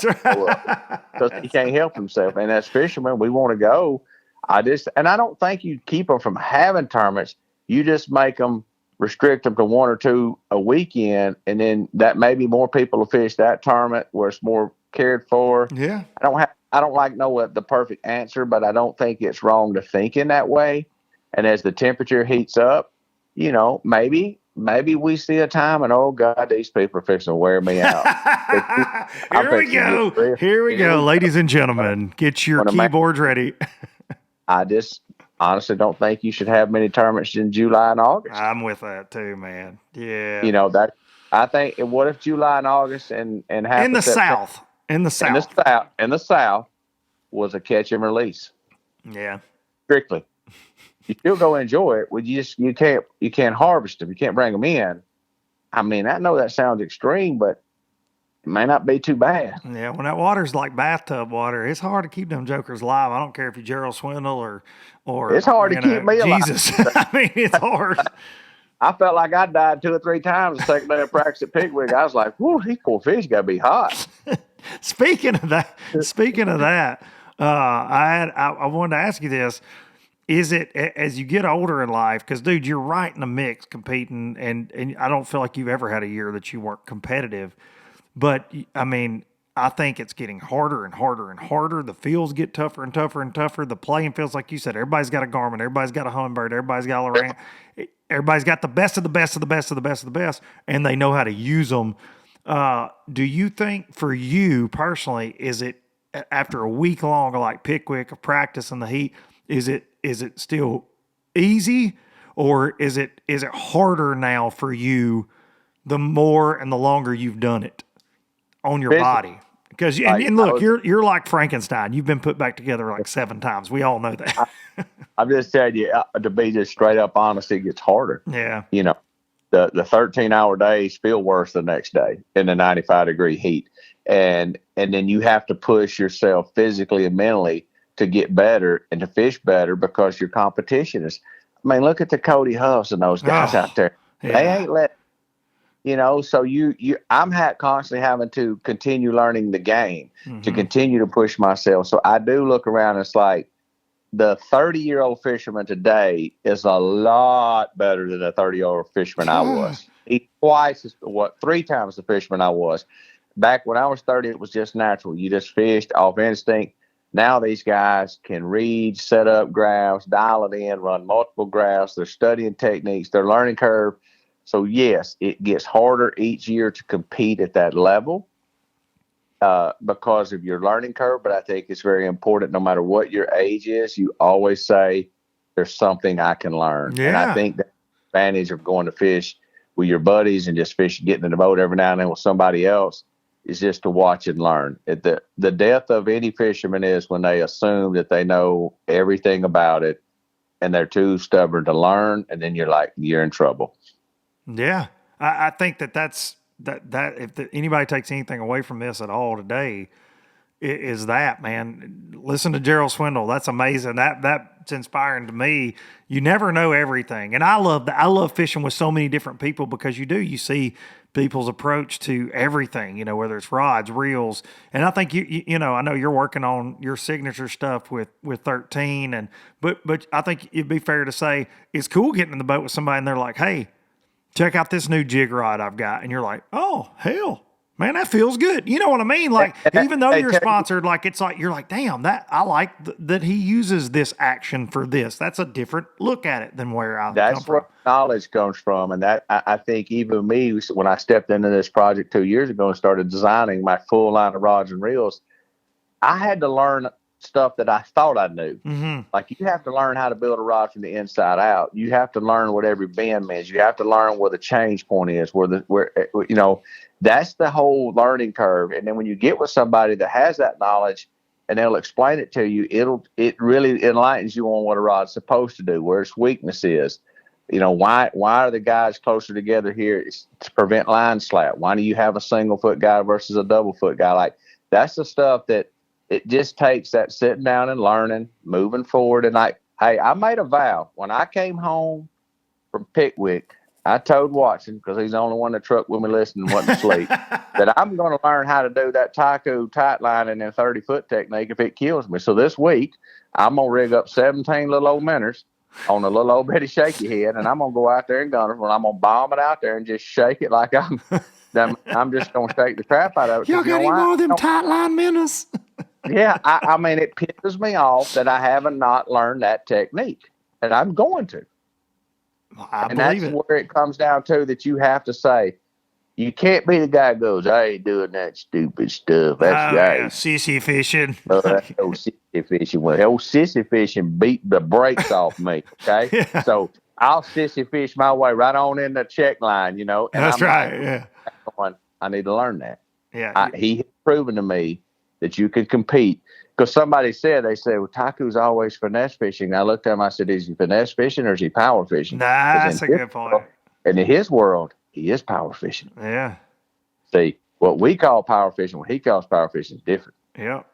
because he can't help himself. And as fishermen, we want to go. I don't think you keep them from having tournaments. You just make them restrict them to one or two a weekend, and then that maybe more people will fish that tournament where it's more cared for. Yeah, I don't know the perfect answer, but I don't think it's wrong to think in that way. And as the temperature heats up, maybe we see a time and, oh, God, these people are fixing to wear me out. Here we go, ladies and gentlemen. Get your keyboards ready. I just honestly don't think you should have many tournaments in July and August. I'm with that too, man. Yeah. I think, what if July and August and half in the South was a catch and release? Yeah. Strictly. You still go enjoy it. Well, you can't harvest them. You can't bring them in. I mean, I know that sounds extreme, but it may not be too bad. Yeah, when that water's like bathtub water, it's hard to keep them jokers alive. I don't care if you're Gerald Swindle or it's hard to keep me alive. Jesus. I mean, it's hard. I felt like I died 2 or 3 times the second day of practice at Pickwick. I was like, "Whoa, these poor fish got to be hot." Speaking of that, I wanted to ask you this. Is it as you get older in life? Because, dude, you're right in the mix competing, and I don't feel like you've ever had a year that you weren't competitive. But, I mean, I think it's getting harder and harder and harder. The fields get tougher and tougher and tougher. The playing fields, like you said, everybody's got a Garmin, everybody's got a Humminbird, everybody's got a Lorraine. Everybody's got the best of the best of the best of the best of the best, and they know how to use them. Do you think, for you personally, is it after a week long of like Pickwick of practice in the heat? Is it still easy, or is it harder now for you the more and the longer you've done it on your body? Because and look, you're like Frankenstein. You've been put back together like 7 times. We all know that. I'm just telling you, to be just straight up honest, it gets harder. Yeah. The 13-hour days feel worse the next day in the 95-degree heat, and then you have to push yourself physically and mentally to get better and to fish better, because your competition is, I mean, look at the Cody Huffs and those guys out there. Yeah. They ain't let, so I'm constantly having to continue learning the game, to continue to push myself. So I do look around, and it's like the 30-year-old fisherman today is a lot better than the 30-year-old fisherman I was. He's 3 times the fisherman I was. Back when I was 30, it was just natural. You just fished off instinct. Now these guys can read, set up graphs, dial it in, run multiple graphs. They're studying techniques, their learning curve. So, yes, it gets harder each year to compete at that level because of your learning curve. But I think it's very important, no matter what your age is, you always say, there's something I can learn. Yeah. And I think the advantage of going to fish with your buddies and just getting in the boat every now and then with somebody else is just to watch and learn. The death of any fisherman is when they assume that they know everything about it and they're too stubborn to learn, and then you're in trouble. Yeah, I think that's if anybody takes anything away from this at all today, is that, man, listen to Gerald Swindle. That's amazing. That's inspiring to me. You never know everything, and I love fishing with so many different people, because you see people's approach to everything, whether it's rods, reels. And I think I know you're working on your signature stuff with 13, but I think it'd be fair to say it's cool getting in the boat with somebody and they're like, hey, check out this new jig rod I've got. And you're like, oh, hell, man, that feels good. You know what I mean? Like, even though you're sponsored, like, it's like, you're like, damn, that I like that he uses this action for this. That's a different look at it than where I come from. That's where knowledge comes from. And that, I think even me, when I stepped into this project 2 years ago and started designing my full line of rods and reels, I had to learn stuff that I thought I knew. Mm-hmm. Like, you have to learn how to build a rod from the inside out. You have to learn what every bend means. You have to learn where the change point is, where that's the whole learning curve. And then when you get with somebody that has that knowledge and they'll explain it to you, it really enlightens you on what a rod's supposed to do, where its weakness is. Why are the guys closer together here? It's to prevent line slap. Why do you have a single foot guy versus a double foot guy? Like, that's the stuff that it just takes that sitting down and learning, moving forward. And I made a vow when I came home from Pickwick. I told Watson, because he's the only one that trucked with me listening and wasn't asleep, that I'm going to learn how to do that Tyco tight lining and 30-foot technique if it kills me. So this week, I'm going to rig up 17 little old minnows on a little old bitty shaky head, and I'm going to go out there and gun them, and I'm going to bomb it out there and just shake it like I'm just going to shake the crap out of it. Y'all got any more of them tight line minnows? Yeah, I mean, it pisses me off that I haven't not learned that technique, and I'm going to. And that's where it comes down to, that you have to say, you can't be the guy who goes, I ain't doing that stupid stuff. That's right. Yeah, sissy fishing. That's old sissy fishing. Well, old sissy fishing beat the brakes off me, okay? Yeah. So I'll sissy fish my way right on in the check line, And that's right, yeah. I need to learn that. Yeah. He has proven to me that you can compete. Because somebody said, well, Taku's always finesse fishing. I looked at him, I said, is he finesse fishing or is he power fishing? That's a good point. And in his world, he is power fishing. Yeah. See, what we call power fishing, what he calls power fishing is different. Yeah.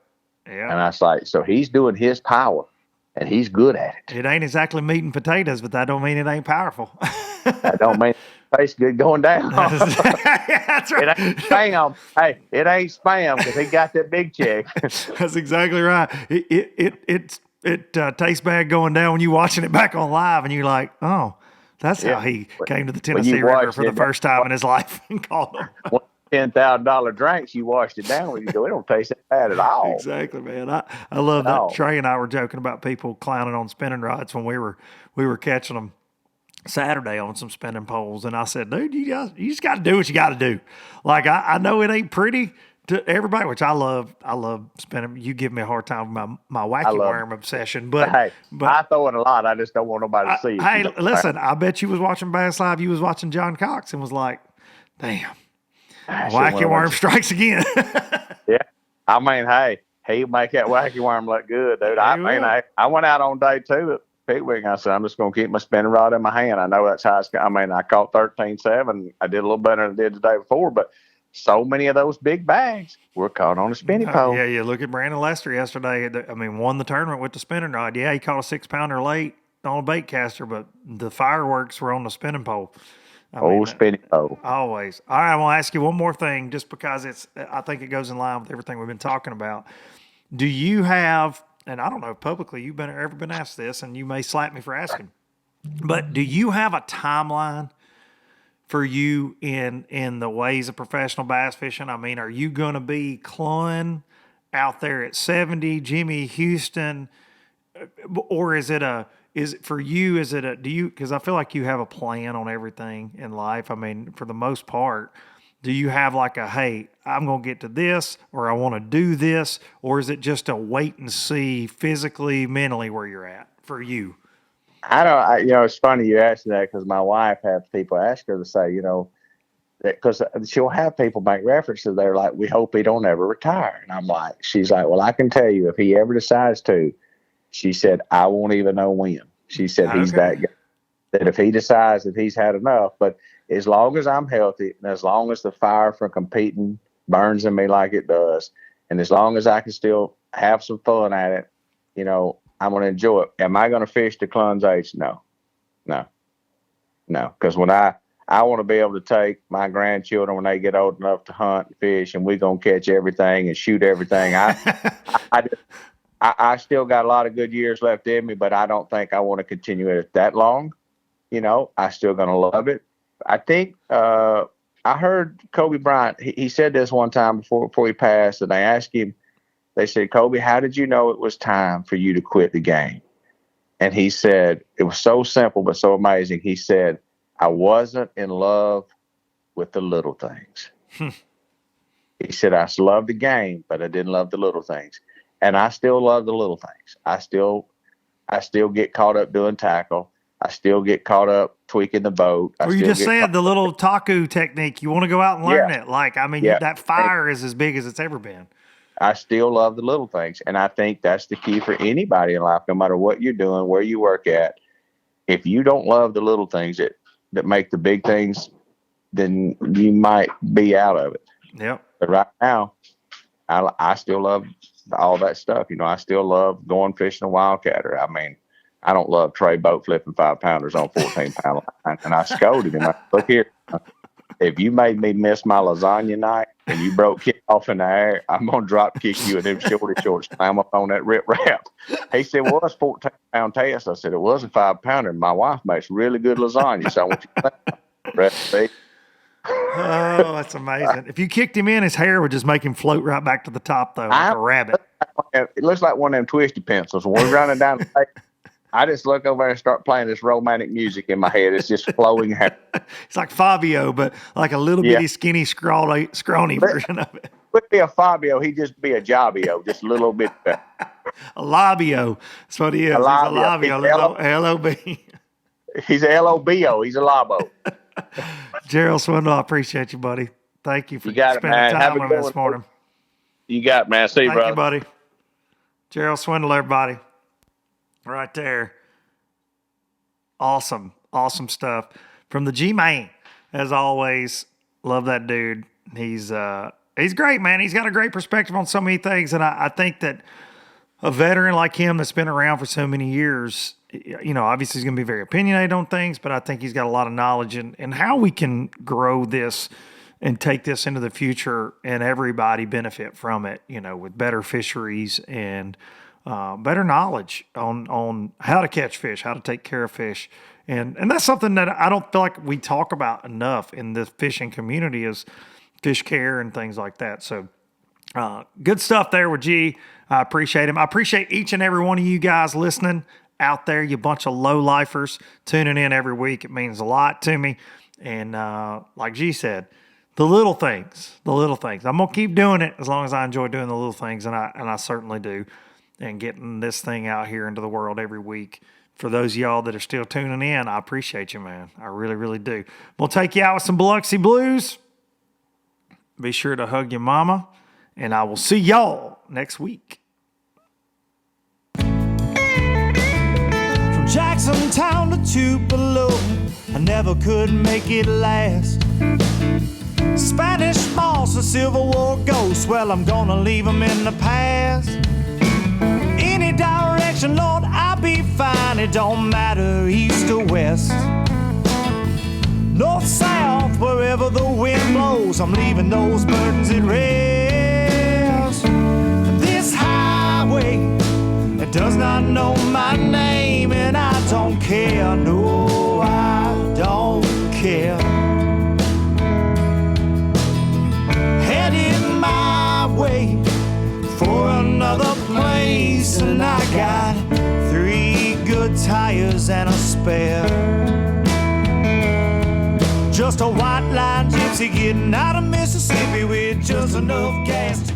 Yeah. And I was like, so he's doing his power, and he's good at it. It ain't exactly meat and potatoes, but that don't mean it ain't powerful. That don't mean face good going down. That's right. It ain't spam. Hey, it ain't spam because he got that big check. That's exactly right. It tastes bad going down when you're watching it back on live, and you're like, oh, that's how he came to the Tennessee River for the first time in his life and caught them. $10,000 drinks, you washed it down with. You go, it don't taste that bad at all. Exactly, man. I love that. Trey and I were joking about people clowning on spinning rods when we were catching them Saturday on some spinning poles, and I said, dude, you just got to do what you got to do. Like, I know it ain't pretty to everybody, which I love spinning. You give me a hard time with my wacky worm obsession, but I throw it a lot. I just don't want nobody to see it. Hey, listen, I bet you was watching Bass Live. You was watching John Cox and was like, damn, wacky worm strikes again. Yeah. I mean, hey, he make that wacky worm look good, dude. I went out on day 2 at Pickwick, and I said, I'm just going to keep my spinning rod in my hand. I know that's how it's. I mean, I caught 13.7. I did a little better than I did the day before, but so many of those big bags were caught on a spinning pole. Yeah. Look at Brandon Lester yesterday. Won the tournament with the spinning rod. Yeah, he caught a 6-pounder late on a bait caster, but the fireworks were on the spinning pole. Spinning pole. Always. All right, I want to ask you one more thing, just because I think it goes in line with everything we've been talking about. Do you have, and I don't know if publicly you've ever been asked this, and you may slap me for asking, but do you have a timeline for you in the ways of professional bass fishing? I mean, are you going to be clawing out there at 70, Jimmy Houston, or is it for you, because I feel like you have a plan on everything in life. I mean, for the most part, do you have like hey, I'm going to get to this, or I want to do this, or is it just a wait and see physically, mentally where you're at for you? It's funny you asked that, because my wife has people ask her to say, because she'll have people make references. They're like, we hope he don't ever retire. And she's like, well, I can tell you if he ever decides to, she said, I won't even know when. She said, he's that guy. That if he decides that he's had enough, but as long as I'm healthy, and as long as the fire from competing burns in me like it does, and as long as I can still have some fun at it, I'm going to enjoy it. Am I going to fish to Clun's age? No. Because when I want to be able to take my grandchildren when they get old enough to hunt and fish, and we're going to catch everything and shoot everything. I still got a lot of good years left in me, but I don't think I want to continue it that long. I still going to love it. I think I heard Kobe Bryant. He said this one time before he passed, and they asked him. They said, "Kobe, how did you know it was time for you to quit the game?" And he said, it was so simple but so amazing. He said, "I wasn't in love with the little things." He said, "I loved the game, but I didn't love the little things." And I still love the little things. I still get caught up doing tackle. I still get caught up tweaking the boat. Or you just said the little taku technique. You want to go out and learn it. Like, I mean, that fire is as big as it's ever been. I still love the little things. And I think that's the key for anybody in life, no matter what you're doing, where you work at. If you don't love the little things that make the big things, then you might be out of it. Yep. But right now, I still love all that stuff. You know, I still love going fishing a wildcatter. I mean, I don't love Trey boat flipping 5-pounders on 14-pound line. And I scolded him. Look here. If you made me miss my lasagna night and you broke kick off in the air, I'm going to drop kick you in them shorty shorts, slam up on that rip wrap. He said, "Well, it's 14-pound test." I said, "It was a 5-pounder. My wife makes really good lasagna, so I want you to recipe." Oh, that's amazing. If you kicked him in, his hair would just make him float right back to the top, though, like a rabbit. It looks like one of them twisty pencils. When we're running down the lake, I just look over there and start playing this romantic music in my head. It's just flowing hair. It's like Fabio, but like a little bitty, skinny, scrawny version of it. Would be a Fabio. He'd just be a Jobio, just a little bit better. A Labio. That's what he is. He's a Labio. L-O-B. He's a L-O-B-O. He's a Labo. Gerald Swindle, I appreciate you, buddy. Thank you for spending time with me this morning. You got it, man. See you, brother. Thank you, buddy. Gerald Swindle, everybody. Right there. Awesome. Awesome stuff. From the G-Man, as always. Love that dude. He's great, man. He's got a great perspective on so many things, and I think that a veteran like him that's been around for so many years, you know, obviously he's going to be very opinionated on things, but I think he's got a lot of knowledge in how we can grow this and take this into the future and everybody benefit from it, you know, with better fisheries and better knowledge on how to catch fish, how to take care of fish. And that's something that I don't feel like we talk about enough in the fishing community is fish care and things like that. So good stuff there with G. I appreciate him. I appreciate each and every one of you guys listening out there, you bunch of low-lifers tuning in every week. It means a lot to me. And like G said, the little things. I'm going to keep doing it as long as I enjoy doing the little things, and I certainly do. And getting this thing out here into the world every week. For those of y'all that are still tuning in, I appreciate you, man. I really, really do. We'll take you out with some Biloxi Blues. Be sure to hug your mama, and I will see y'all next week. From Jacksontown to Tupelo, I never could make it last. Spanish moss and Civil War ghosts, well, I'm gonna leave them in the past. Any direction, Lord, I'll be fine. It don't matter east or west. North, south, wherever the wind blows, I'm leaving those burdens at rest. This highway, it does not know my name, and I don't care. No, I don't care. Headed my way for another place, and I got 3 good tires and a spare. Just a white line gypsy getting out of Mississippi with just enough gas to